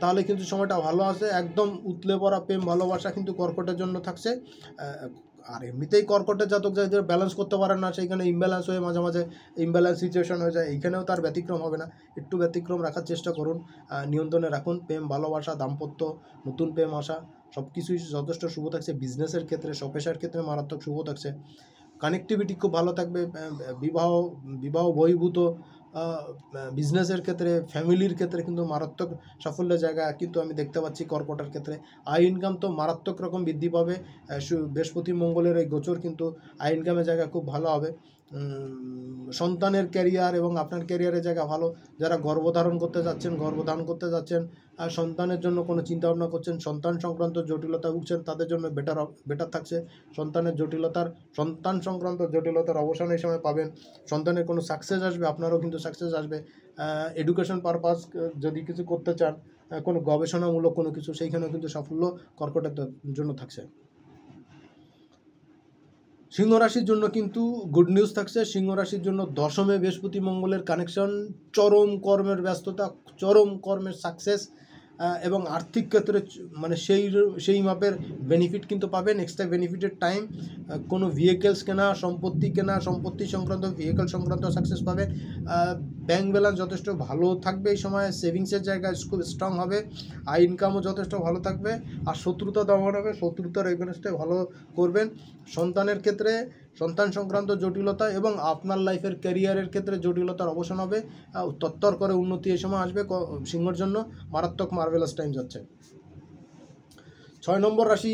তাহলে কিন্তু সময়টা ভালো আসে। একদম উতলে পড়া প্রেম ভালোবাসা কিন্তু কর্কটের জন্য থাকছে। আর এমনিতেই কর্কটের জাতক যাদের ব্যালেন্স করতে পারেন না, সেইখানে ইমব্যালেন্স হয়ে মাঝে মাঝে ইমব্যালেন্স সিচুয়েশন হয়ে যায়, এইখানেও তার ব্যতিক্রম হবে না। একটু ব্যতিক্রম রাখার চেষ্টা করুন, নিয়ন্ত্রণে রাখুন। প্রেম ভালোবাসা, দাম্পত্য, নতুন প্রেম আসা, সব কিছুই যথেষ্ট শুভ থাকছে। বিজনেসের ক্ষেত্রে, স্বপেশার ক্ষেত্রে মারাত্মক শুভ থাকছে। কানেক্টিভিটি খুব ভালো থাকবে। বিবাহ বহির্ভূত বিজনেসের ক্ষেত্রে, ফ্যামিলির ক্ষেত্রে কিন্তু মারাত্মক সাফল্যের জায়গা কিন্তু আমি দেখতে পাচ্ছি কর্কটের ক্ষেত্রে। আয় ইনকাম তো মারাত্মক রকম বৃদ্ধি পাবে। বৃহস্পতি মঙ্গলের এই গোচর কিন্তু আয় ইনকামের জায়গা খুব ভালো হবে। সন্তানের ক্যারিয়ার এবং আপনার ক্যারিয়ারের জায়গা ভালো। যারা গর্ভধারণ করতে যাচ্ছেন, আর সন্তানের জন্য কোনো চিন্তা ভাবনা করছেন, সন্তান সংক্রান্ত জটিলতা ভুগছেন, তাদের জন্য বেটার থাকছে। সন্তান সংক্রান্ত জটিলতার অবসান এই সময় পাবেন। সন্তানের কোনো সাকসেস আসবে, আপনারও কিন্তু সাকসেস আসবে। এডুকেশন পারপাস যদি কিছু করতে চান, কোনো গবেষণামূলক কোনো কিছু, সেইখানেও কিন্তু সাফল্য কর্কটের জন্য থাকছে। সিংহ রাশির জন্য কিন্তু গুড নিউজ থাকছে। সিংহ রাশির জন্য দশমে বৃহস্পতি মঙ্গলের কানেকশন, চরম কর্মের ব্যস্ততা, চরম কর্মের সাকসেস এবং আর্থিক ক্ষেত্রে মানে সেই মাপের বেনিফিট কিন্তু পাবেন। এক্সট্রা বেনিফিটের টাইম, কোনো ভেহিকেলস কেনা, সম্পত্তি সংক্রান্ত ভেহিকেল সংক্রান্ত সাকসেস পাবেন। ব্যাংক ব্যালেন্স যথেষ্ট ভালো থাকবে এই সময়, সেভিংসের জায়গা খুব স্ট্রং হবে, আয় ইনকামও যথেষ্ট ভালো থাকবে। আর শত্রুতা দমন হবে, শত্রুতার এগেনস্টে ভালো করবেন। সন্তানের ক্ষেত্রে সন্তান সংক্রান্ত জটিলতা এবং আপনার লাইফের ক্যারিয়ারের ক্ষেত্রে জটিলতার অবসান হবে, তত্তর করে উন্নতি এই সময় আসবে। সিংহর জন্য মারাত্মক মার্ভেলাস টাইম যাচ্ছে। 6 নম্বর রাশি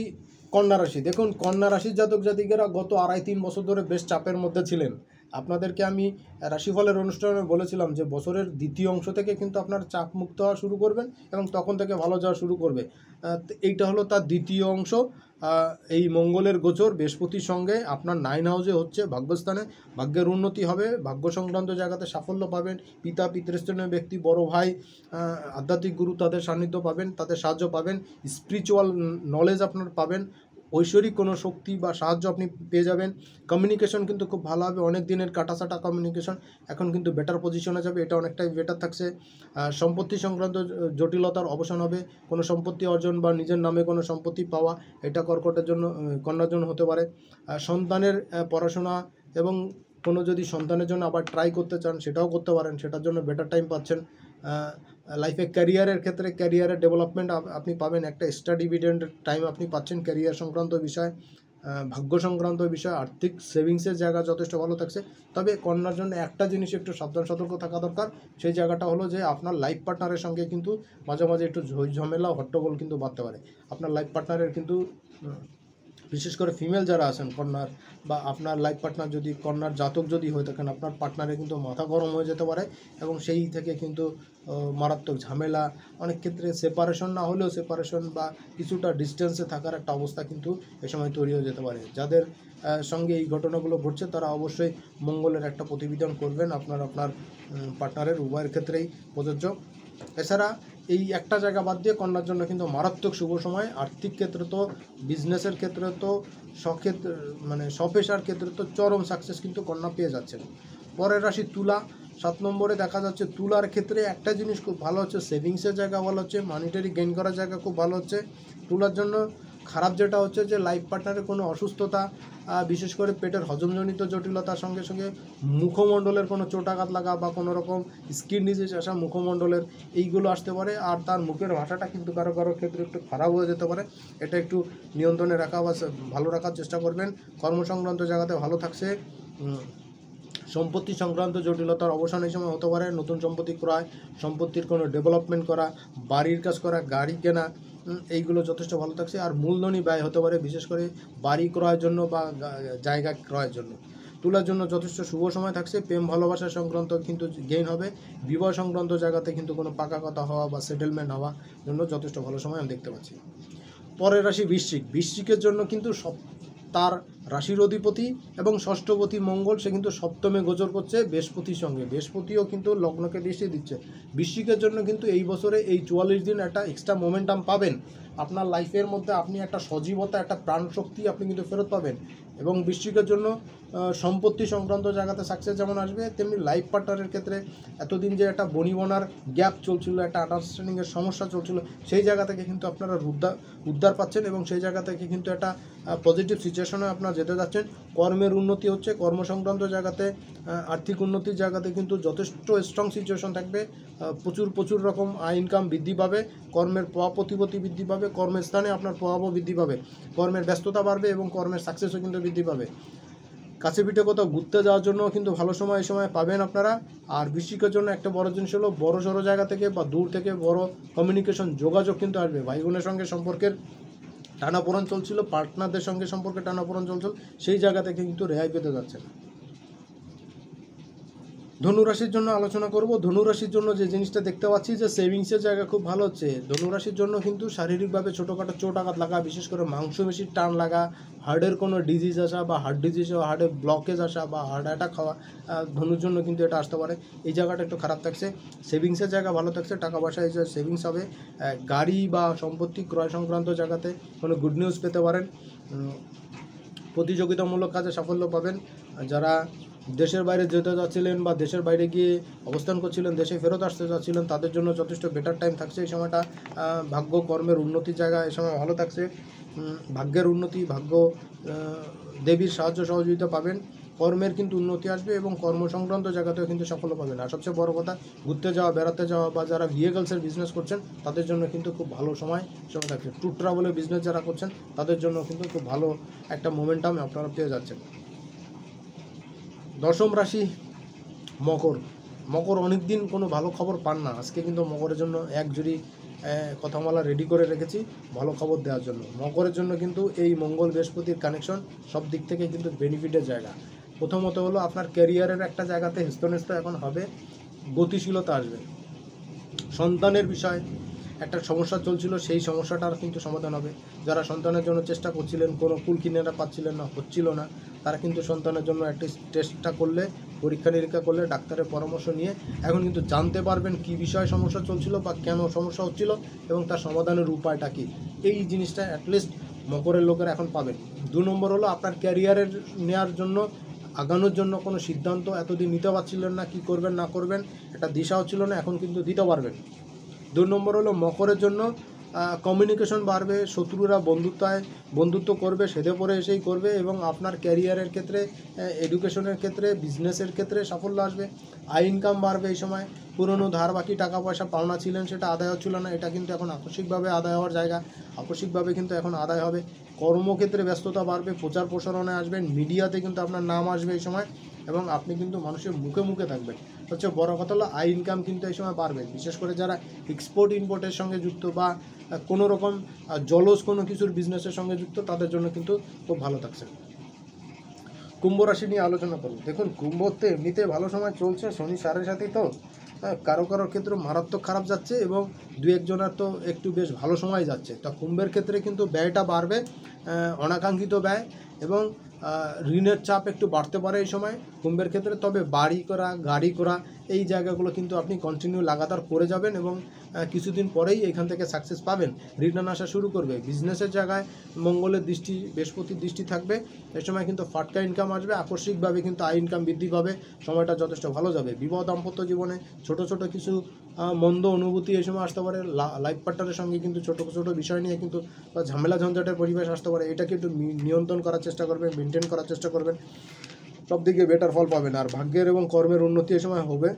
কন্যা রাশি। দেখুন কন্যা রাশির জাতক জাতিকেরা গত 2.5-3 বছর ধরে বেশ চাপের মধ্যে ছিলেন। আপনাদেরকে আমি রাশিফলের অনুষ্ঠানে বলেছিলাম যে বছরের দ্বিতীয় অংশ থেকে কিন্তু আপনার চাপ মুক্ত হওয়া শুরু করবেন এবং তখন থেকে ভালো যাওয়া শুরু করবে। তো এইটা হলো তার দ্বিতীয় অংশ। এই মঙ্গলের গোচর বৃহস্পতির সঙ্গে আপনার 9 হাউসে হচ্ছে, ভাগ্যস্থানে। ভাগ্যের উন্নতি হবে, ভাগ্য সংক্রান্ত জায়গাতে সাফল্য পাবেন, পিতা পিতৃস্থানীয় ব্যক্তি, বড় ভাই, আধ্যাত্মিক গুরু তাদের সান্নিধ্য পাবেন, তাদের সাহায্য পাবেন, স্পিরিচুয়াল নলেজ আপনার পাবেন, ঐশ্বরিক কোনো শক্তি বা সাহায্য আপনি পেয়ে যাবেন। কমিউনিকেশন কিন্তু খুব ভালো হবে, অনেক দিনের কাটাছাটা কমিউনিকেশন এখন কিন্তু বেটার পজিশনে যাবে, এটা অনেকটাই বেটার থাকছে। সম্পত্তি সংক্রান্ত জটিলতার অবসান হবে, কোনো সম্পত্তি অর্জন বা নিজের নামে কোনো সম্পত্তি পাওয়া, এটা কর্কটের জন্য, কন্যার জন্য হতে পারে। সন্তানের পড়াশোনা এবং কোনো যদি সন্তানের জন্য আবার ট্রাই করতে চান সেটাও করতে পারেন, সেটার জন্য বেটার টাইম পাচ্ছেন। লাইফে ক্যারিয়ারের ক্ষেত্রে ক্যারিয়ারের ডেভেলপমেন্ট আপনি পাবেন, একটা এক্সট্রা ডিভিডেন্ডের টাইম আপনি পাচ্ছেন ক্যারিয়ার সংক্রান্ত বিষয়, ভাগ্য সংক্রান্ত বিষয়, আর্থিক সেভিংসের জায়গা যথেষ্ট ভালো থাকছে। তবে কন্যার জন্য একটা জিনিস একটু সাবধান সতর্ক থাকা দরকার, সেই জায়গাটা হলো যে আপনার লাইফ পার্টনারের সঙ্গে কিন্তু মাঝে মাঝে একটু ঝামেলা হট্টগোল কিন্তু বাড়তে পারে। আপনার লাইফ পার্টনারের কিন্তু বিশেষ করে ফিমেল যারা আছেন কন্যার, বা আপনার লাইফ পার্টনার যদি কন্যার জাতক যদি হয়ে থাকেন, আপনার পার্টনারের কিন্তু মাথা গরম হয়ে যেতে পারে এবং সেই থেকে কিন্তু মারাত্মক ঝামেলা, অনেক ক্ষেত্রে সেপারেশন না হলেও সেপারেশন বা কিছুটা ডিস্টেন্সে থাকার একটা অবস্থা কিন্তু এ সময় তৈরি হয়ে যেতে পারে। যাদের সঙ্গে এই ঘটনাগুলো ঘটছে তারা অবশ্যই মঙ্গলের একটা প্রতিবেদন করবেন, আপনার পার্টনারের উভয়ের ক্ষেত্রেই প্রযোজ্য। এছাড়া এই একটা জায়গা বাদ দিয়ে কন্যার জন্য কিন্তু মারাত্মক শুভ সময়। আর্থিক ক্ষেত্রে তো, বিজনেসের ক্ষেত্রে তো, সক্ষেত্রে মানে স্বপেশার ক্ষেত্রে তো চরম সাকসেস কিন্তু কন্যা পেয়ে যাচ্ছেন। পরের রাশি তুলা, 7 নম্বরে দেখা যাচ্ছে। তুলার ক্ষেত্রে একটা জিনিস খুব ভালো হচ্ছে, সেভিংসের জায়গা ভালো হচ্ছে, মানিটারি গেইন করার জায়গা খুব ভালো হচ্ছে। তুলার জন্য খারাপ যেটা হচ্ছে যে লাইফ পার্টনারের কোনো অসুস্থতা, বিশেষ করে পেটের হজমজনিত জটিলতার সঙ্গে সঙ্গে মুখমণ্ডলের কোনো চোটাঘাত লাগা বা কোনো রকম স্কিন ডিজিজ আসা মুখমণ্ডলের, এইগুলো আসতে পারে। আর তার মুখের ভাষাটা কিন্তু কারো কারো ক্ষেত্রে একটু খারাপ হয়ে যেতে পারে, এটা একটু নিয়ন্ত্রণে রাখা বা ভালো রাখার চেষ্টা করবেন। কর্মসংক্রান্ত জায়গাতে ভালো থাকছে। সম্পত্তি সংক্রান্ত জটিলতার অবসান এই সময় হতে পারে, নতুন সম্পত্তি ক্রয়, সম্পত্তির কোনো ডেভেলপমেন্ট করা, বাড়ির কাজ করা, গাড়ি কেনা, এইগুলো যথেষ্ট ভালো থাকছে। আর মূলধনী ব্যয় হতে পারে, বিশেষ করে বাড়ি ক্রয়ের জন্য বা জায়গা ক্রয়ের জন্য। তুলার জন্য যথেষ্ট শুভ সময় থাকছে। প্রেম ভালোবাসা সংক্রান্ত কিন্তু গেইন হবে, বিবাহ সংক্রান্ত জায়গাতে কিন্তু কোনো পাকা কথা হওয়া বা সেটেলমেন্ট হওয়া জন্য যথেষ্ট ভালো সময় আমি দেখতে পাচ্ছি। পরের রাশি বৃশ্চিক। বৃশ্চিকের জন্য কিন্তু তার রাশির অধিপতি এবং ষষ্ঠপতি মঙ্গল, সে কিন্তু সপ্তমে গোচর করছে বৃহস্পতির সঙ্গে, বৃহস্পতিও কিন্তু লগ্নকে দৃষ্টি দিচ্ছে। বৃশ্চিকের জন্য কিন্তু এই বছরে এই 44 দিন একটা এক্সট্রা মোমেন্টাম পাবেন আপনার লাইফের মধ্যে, আপনি একটা সজীবতা, একটা প্রাণশক্তি আপনি কিন্তু ফেরত পাবেন। এবং বৃশ্চিকের জন্য সম্পত্তি সংক্রান্ত জায়গাতে সাকসেস যেমন আসবে, তেমনি লাইফ পার্টনারের ক্ষেত্রে এতদিন যে একটা বনিবনার গ্যাপ চলছিল, একটা আন্ডারস্ট্যান্ডিংয়ের সমস্যা চলছিল, সেই জায়গা থেকে কিন্তু আপনারা উদ্ধার পাচ্ছেন এবং সেই জায়গা থেকে কিন্তু একটা পজিটিভ সিচুয়েশনে আপনারা যেতে যাচ্ছেন। কর্মের উন্নতি হচ্ছে, কর্ম সংক্রান্ত জায়গাতে, আর্থিক উন্নতির জায়গাতে কিন্তু যথেষ্ট স্ট্রং সিচুয়েশন থাকবে। প্রচুর রকম আয় ইনকাম বৃদ্ধি পাবে, কর্মের প্রতিপত্তি বৃদ্ধি পাবে, কর্মের স্থানে আপনার প্রভাবও বৃদ্ধি পাবে, কর্মের ব্যস্ততা বাড়বে এবং কর্মের সাকসেসও কিন্তু বৃদ্ধি পাবে। কাছে পিঠে কোথাও ঘুরতে যাওয়ার জন্য কিন্তু ভালো সময় এই সময় পাবেন আপনারা। আর বৃশ্চিকের জন্য একটা বড় জিনিস হলো, বড় সড়ো জায়গা থেকে বা দূর থেকে বড় কমিউনিকেশন যোগাযোগ কিন্তু আসবে। ভাই বোনের সঙ্গে সম্পর্কের টানাপোড়েন চলছিল, পার্টনারদের সঙ্গে সম্পর্কে টানাপোড়েন চলছিল, সেই জায়গা থেকে কিন্তু রেহাই পেতে যাচ্ছেন। ধনুরাশির জন্য আলোচনা করব। ধনুরাশির জন্য যে জিনিসটা দেখতে পাচ্ছি যে সেভিংসের জায়গা খুব ভালো হচ্ছে। ধনুরাশির জন্য কিন্তু শারীরিকভাবে ছোটোখাটো চোট আঘাত লাগা, বিশেষ করে মাংসপেশির টান লাগা, হার্টের কোনো ডিজিজ আসা বা হার্ট ডিজিজ হওয়া, হার্টের ব্লকেজ আসা বা হার্ট অ্যাটাক হওয়া, ধনুর জন্য কিন্তু এটা আসতে পারে। এই জায়গাটা একটু খারাপ থাকছে। সেভিংসের জায়গা ভালো থাকছে, টাকা পয়সা এই যে সেভিংস হবে। গাড়ি বা সম্পত্তি ক্রয় সংক্রান্ত জায়গাতে কোনো গুড নিউজ পেতে পারেন। প্রতিযোগিতামূলক কাজে সাফল্য পাবেন। যারা দেশের বাইরে যেতে যাচ্ছিলেন বা দেশের বাইরে গিয়ে অবস্থান করছিলেন, দেশে ফেরত আসতে যাচ্ছিলেন, তাদের জন্য যথেষ্ট বেটার টাইম থাকছে এই সময়টা। ভাগ্য কর্মের উন্নতির জায়গা এই সময় ভালো থাকছে। ভাগ্যের উন্নতি, ভাগ্য দেবীর সাহায্য সহযোগিতা পাবেন। কর্মের কিন্তু উন্নতি আসবে এবং কর্ম সংক্রান্ত জায়গাতেও কিন্তু সাফল্য পাবেন। আর সবচেয়ে বড় কথা, ঘুরতে যাওয়া, বেড়াতে যাওয়া বা যারা ভেহিকলসের বিজনেস করছেন তাদের জন্য কিন্তু খুব ভালো সময় থাকছে। ট্যুর ট্রাভেলের বিজনেস যারা করছেন তাদের জন্য কিন্তু খুব ভালো একটা মোমেন্টাম আপনারা পেয়ে যাচ্ছেন। দশম রাশি মকর। মকর অনেক দিন কোনো ভালো খবর পান না, আজকে কিন্তু মকরের জন্য এক জুড়ি কথামালা রেডি করে রেখেছি ভালো খবর দেওয়ার জন্য। মকরের জন্য কিন্তু এই মঙ্গল বৃহস্পতির কানেকশন সব দিক থেকে কিন্তু বেনিফিটের জায়গা। প্রথমত হলো আপনার ক্যারিয়ারের একটা জায়গাতে হেস্তনেস্ত এখন হবে, গতিশীলতা আসবে। সন্তানের বিষয় একটা সমস্যা চলছিল, সেই সমস্যাটার কিন্তু সমাধান হবে। যারা সন্তানের জন্য চেষ্টা করছিলেন, কোনো কুল কিনারা পাচ্ছিলেন না, হচ্ছিল না, তারা কিন্তু সন্তানের জন্য একটি টেস্টটা করলে, পরীক্ষা নিরীক্ষা করলে, ডাক্তারের পরামর্শ নিয়ে এখন কিন্তু জানতে পারবেন কী বিষয়ে সমস্যা চলছিল বা কেন সমস্যা হচ্ছিল এবং তার সমাধানের উপায়টা কী। এই জিনিসটা অ্যাটলিস্ট মকরের লোকেরা এখন পাবেন। 2 নম্বর হলো আপনার ক্যারিয়ারের নেওয়ার জন্য, আগানোর জন্য কোনো সিদ্ধান্ত এতদিন নিতে পারছিলেন না, কী করবেন না করবেন একটা দিশাও ছিল না, এখন কিন্তু দিতে পারবেন। 2 নম্বর হলো মকরের জন্য কমিউনিকেশন বাড়বে, শত্রুরা বন্ধুত্ব করবে, সেধে পড়ে এসেই করবে এবং আপনার ক্যারিয়ারের ক্ষেত্রে, এডুকেশনের ক্ষেত্রে, বিজনেসের ক্ষেত্রে সাফল্য আসবে। আয় ইনকাম বাড়বে এই সময়। পুরনো ধার বাকি টাকা পয়সা পাওনা ছিলেন, সেটা আদায় হচ্ছিল না, এটা কিন্তু এখন আকস্মিকভাবে আদায় হওয়ার জায়গা, আকস্মিকভাবে কিন্তু এখন আদায় হবে। কর্মক্ষেত্রে ব্যস্ততা বাড়বে, প্রচার প্রসারণে আসবেন, মিডিয়াতে কিন্তু আপনার নাম আসবে এই সময় এবং আপনি কিন্তু মানুষের মুখে মুখে থাকবেন। হচ্ছে বড় কথা হলো আয় ইনকাম কিন্তু এই সময় বাড়বে, বিশেষ করে যারা এক্সপোর্ট ইম্পোর্টের সঙ্গে যুক্ত বা কোনো রকম জলজ কোনো কিছুর বিজনেসের সঙ্গে যুক্ত, তাদের জন্য কিন্তু খুব ভালো থাকছে। কুম্ভ রাশি নিয়ে আলোচনা করুন। দেখুন, কুম্ভতে এমনিতে ভালো সময় চলছে, শনি সাড়ে সাথেই তো, কারো ক্ষেত্রে মারাত্মক খারাপ যাচ্ছে এবং 2-1 জনের তো একটু বেশ ভালো সময় যাচ্ছে। তা কুম্ভের ক্ষেত্রে কিন্তু ব্যয়টা বাড়বে, অনাকাঙ্ক্ষিত ব্যয় এবং ঋণের চাপ একটু বাড়তে পারে এই সময় কুম্ভের ক্ষেত্রে। তবে বাড়ি করা, গাড়ি করা, এই জায়গাগুলো কিন্তু আপনি কন্টিনিউ লাগাতার করে যাবেন এবং কিছুদিন পরেই এখান থেকে সাকসেস পাবেন, রিটার্ন আসা শুরু করবে। বিজনেসের জায়গায় মঙ্গলের দৃষ্টি, বৃহস্পতির দৃষ্টি থাকবে, এই সময় কিন্তু ফাটকা ইনকাম আসবে, আকস্মিকভাবে কিন্তু আয় ইনকাম বৃদ্ধি পাবে, সময়টা যথেষ্ট ভালো যাবে। বিবাহ দাম্পত্য জীবনে ছোট ছোট কিছু মন্দ অনুভূতি এই সময় আসতে পারে, লাইফ পার্টনারের সঙ্গে কিন্তু ছোটো ছোটো বিষয় নিয়ে কিন্তু ঝামেলা ঝঞ্ঝাটের পরিবেশ আসতে পারে, এটাকে একটু নিয়ন্ত্রণ করার চেষ্টা করবেন, মেনটেন করার চেষ্টা করবেন, সব দিকে বেটার ফল পাবেন। আর ভাগ্যের এবং কর্মের উন্নতি এই সময় হবে,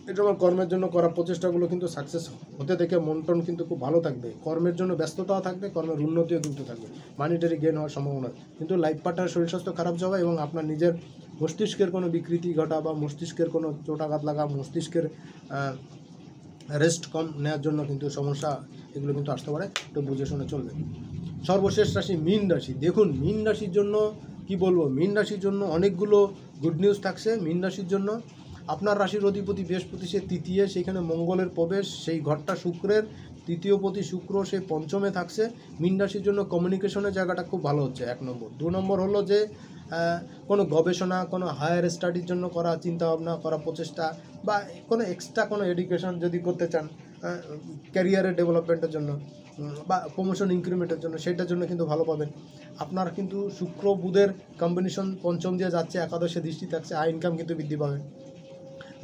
এই সময় কর্মের জন্য করা প্রচেষ্টাগুলো কিন্তু সাকসেস হতে থেকে মন টন কিন্তু খুব ভালো থাকবে, কর্মের জন্য ব্যস্ততাও থাকবে, কর্মের উন্নতিও কিন্তু থাকবে, মানিটারি গেইন হওয়ার সম্ভাবনা। কিন্তু লাইফ পার্টনার শরীর স্বাস্থ্য খারাপ যাওয়া এবং আপনার নিজের মস্তিষ্কের কোনো বিকৃতি ঘটা বা মস্তিষ্কের কোনো চোটাঘাত লাগা, মস্তিষ্কের রেস্ট কম নেওয়ার জন্য কিন্তু সমস্যা, এগুলো কিন্তু আসতে পারে, একটু বুঝে শুনে চলবে। সর্বশেষ রাশি মীন রাশি। দেখুন, মীন রাশির জন্য কি বলবো, মীন রাশির জন্য অনেকগুলো গুড নিউজ থাকছে। মীন রাশির জন্য আপনার রাশির অধিপতি বৃহস্পতি, সে তৃতীয়, সেখানে মঙ্গলের প্রবেশ, সেই ঘরটা শুক্রের, তৃতীয় পতি শুক্র সে পঞ্চমে থাকছে। মীন রাশির জন্য কমিউনিকেশনের জায়গাটা খুব ভালো হচ্ছে, 1 নম্বর। 2 নম্বর হলো যে কোনো গবেষণা, কোনো হায়ার স্টাডির জন্য করা চিন্তাভাবনা করা প্রচেষ্টা বা কোনো এক্সট্রা কোনো এডুকেশন যদি করতে চান, ক্যারিয়ারের ডেভেলপমেন্টের জন্য বা প্রমোশন ইনক্রিমেন্টের জন্য, সেটার জন্য কিন্তু ভালো পাবেন। আপনার কিন্তু শুক্র বুধের কম্বিনেশন পঞ্চম দিয়ে যাচ্ছে, একাদশে দৃষ্টি থাকছে, আয় ইনকাম কিন্তু বৃদ্ধি পাবে।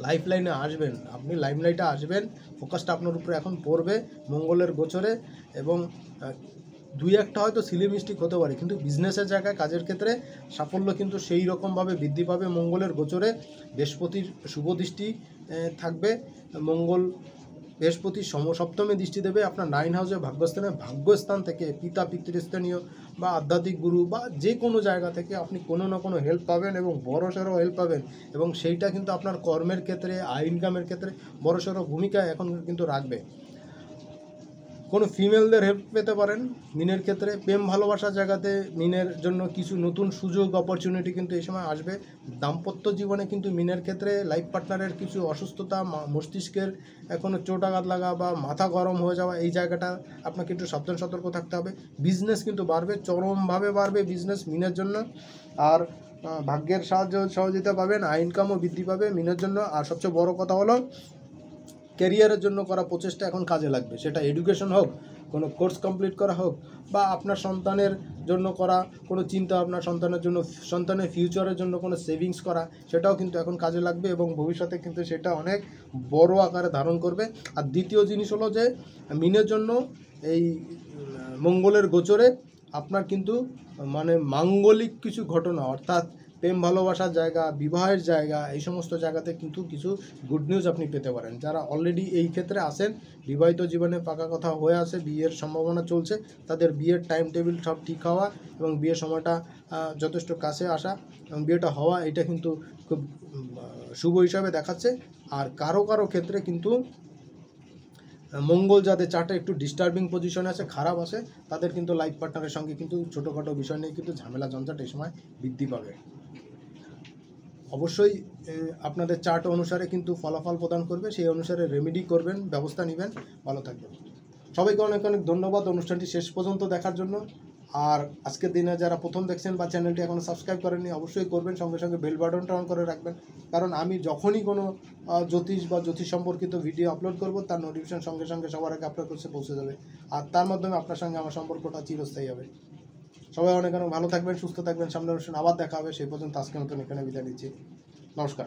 লাইফ লাইনে আসবেন, আপনি লাইমলাইটে আসবেন, ফোকাসটা আপনার উপরে এখন পড়বে মঙ্গলের গোচরে এবং 2-1টা হয়তো সিলি মিস্টেক হতে পারে, কিন্তু বিজনেসের জায়গায়, কাজের ক্ষেত্রে সাফল্য কিন্তু সেই রকমভাবে বৃদ্ধি পাবে মঙ্গলের গোচরে। বৃহস্পতির শুভ দৃষ্টি থাকবে, মঙ্গল বৃহস্পতি সপ্তমে দৃষ্টি দেবে আপনার 9 হাউসে, ভাগ্যস্থান থেকে পিতা পিতৃস্থানীয় বা আধ্যাত্মিক গুরু বা যে কোনো জায়গা থেকে আপনি কোনো না কোনো হেল্প পাবেন এবং বড়সড় হেল্প পাবেন এবং সেইটা কিন্তু আপনার কর্মের ক্ষেত্রে, আয় ইনকামের ক্ষেত্রে বড়সড় ভূমিকা এখন কিন্তু রাখবে। কোনো ফিমেলদের হেল্প পেতে পারেন মিনের ক্ষেত্রে। প্রেম ভালোবাসার জায়গাতে মিনের জন্য কিছু নতুন সুযোগ, অপরচুনিটি কিন্তু এই সময় আসবে। দাম্পত্য জীবনে কিন্তু মিনের ক্ষেত্রে লাইফ পার্টনারের কিছু অসুস্থতা, মস্তিষ্কের কোনো চোটাঘাত লাগা বা মাথা গরম হয়ে যাওয়া, এই জায়গাটা আপনাকে একটু সাবধান সতর্ক থাকতে হবে। বিজনেস কিন্তু বাড়বে, চরমভাবে বাড়বে বিজনেস মিনের জন্য। আর ভাগ্যের সহযোগিতা পাবেন, আয় ইনকামও বৃদ্ধি পাবে মিনের জন্য। আর সবচেয়ে বড় কথা হলো ক্যারিয়ারের জন্য করা প্রচেষ্টা এখন কাজে লাগবে, সেটা এডুকেশন হোক, কোনো কোর্স কমপ্লিট করা হোক বা আপনার সন্তানের জন্য করা কোনো চিন্তা, আপনার সন্তানের জন্য, সন্তানের ফিউচারের জন্য কোনো সেভিংস করা, সেটাও কিন্তু এখন কাজে লাগবে এবং ভবিষ্যতে কিন্তু সেটা অনেক বড় আকারে ধারণ করবে। আর দ্বিতীয় জিনিস হলো যে মিনের জন্য এই মঙ্গলের গোচরে আপনার কিন্তু মানে মাঙ্গলিক কিছু ঘটনা, অর্থাৎ প্রেম ভালোবাসার জায়গা, বিবাহের জায়গা, এই সমস্ত জায়গাতে কিন্তু কিছু গুড নিউজ আপনি পেতে পারেন। যারা অলরেডি এই ক্ষেত্রে আছেন, বিবাহিত জীবনে পাকা কথা হয়ে আছে, বিয়ের সম্ভাবনা চলছে, তাদের বিয়ের টাইম টেবিল সব ঠিক হওয়া এবং বিয়ের সময়টা যথেষ্ট কাছে আসা এবং বিয়েটা হওয়া, এটা কিন্তু খুব শুভ হিসাবে দেখাচ্ছে। আর কারো ক্ষেত্রে কিন্তু মঙ্গল যাদের চার্টে একটু ডিস্টার্বিং পজিশনে আছে, খারাপ আছে, তাদের কিন্তু লাইফ পার্টনারের সঙ্গে কিন্তু ছোটোখাটো বিষয় নিয়ে কিন্তু ঝামেলা ঝঞ্ঝাট এই সময় বৃদ্ধি পাবে। অবশ্যই আপনাদের চার্ট অনুসারে কিন্তু ফলাফল প্রদান করবে, সেই অনুসারে রেমেডি করবেন, ব্যবস্থা নেবেন, ভালো থাকবেন। সবাইকে অনেক অনেক ধন্যবাদ অনুষ্ঠানটি শেষ পর্যন্ত দেখার জন্য। আর আজকের দিনে যারা প্রথম দেখছেন বা চ্যানেলটি এখনও সাবস্ক্রাইব করেননি অবশ্যই করবেন, সঙ্গে সঙ্গে বেল বাটনটা অন করে রাখবেন, কারণ আমি যখনই কোনো জ্যোতিষ বা জ্যোতিষ সম্পর্কিত ভিডিও আপলোড করব তার নোটিফিকেশন সঙ্গে সঙ্গে সবার আগে আপনার কাছে পৌঁছে যাবে, আর তার মাধ্যমে আপনার সঙ্গে আমার সম্পর্কটা চিরস্থায়ী হবে। সবাই অনেক অনেক ভালো থাকবেন, সুস্থ থাকবেন, সামনের অনুষ্ঠান আবার দেখা হবে। সেই পর্যন্ত আজকের মতন এখানে বিদায় নিচ্ছি। নমস্কার।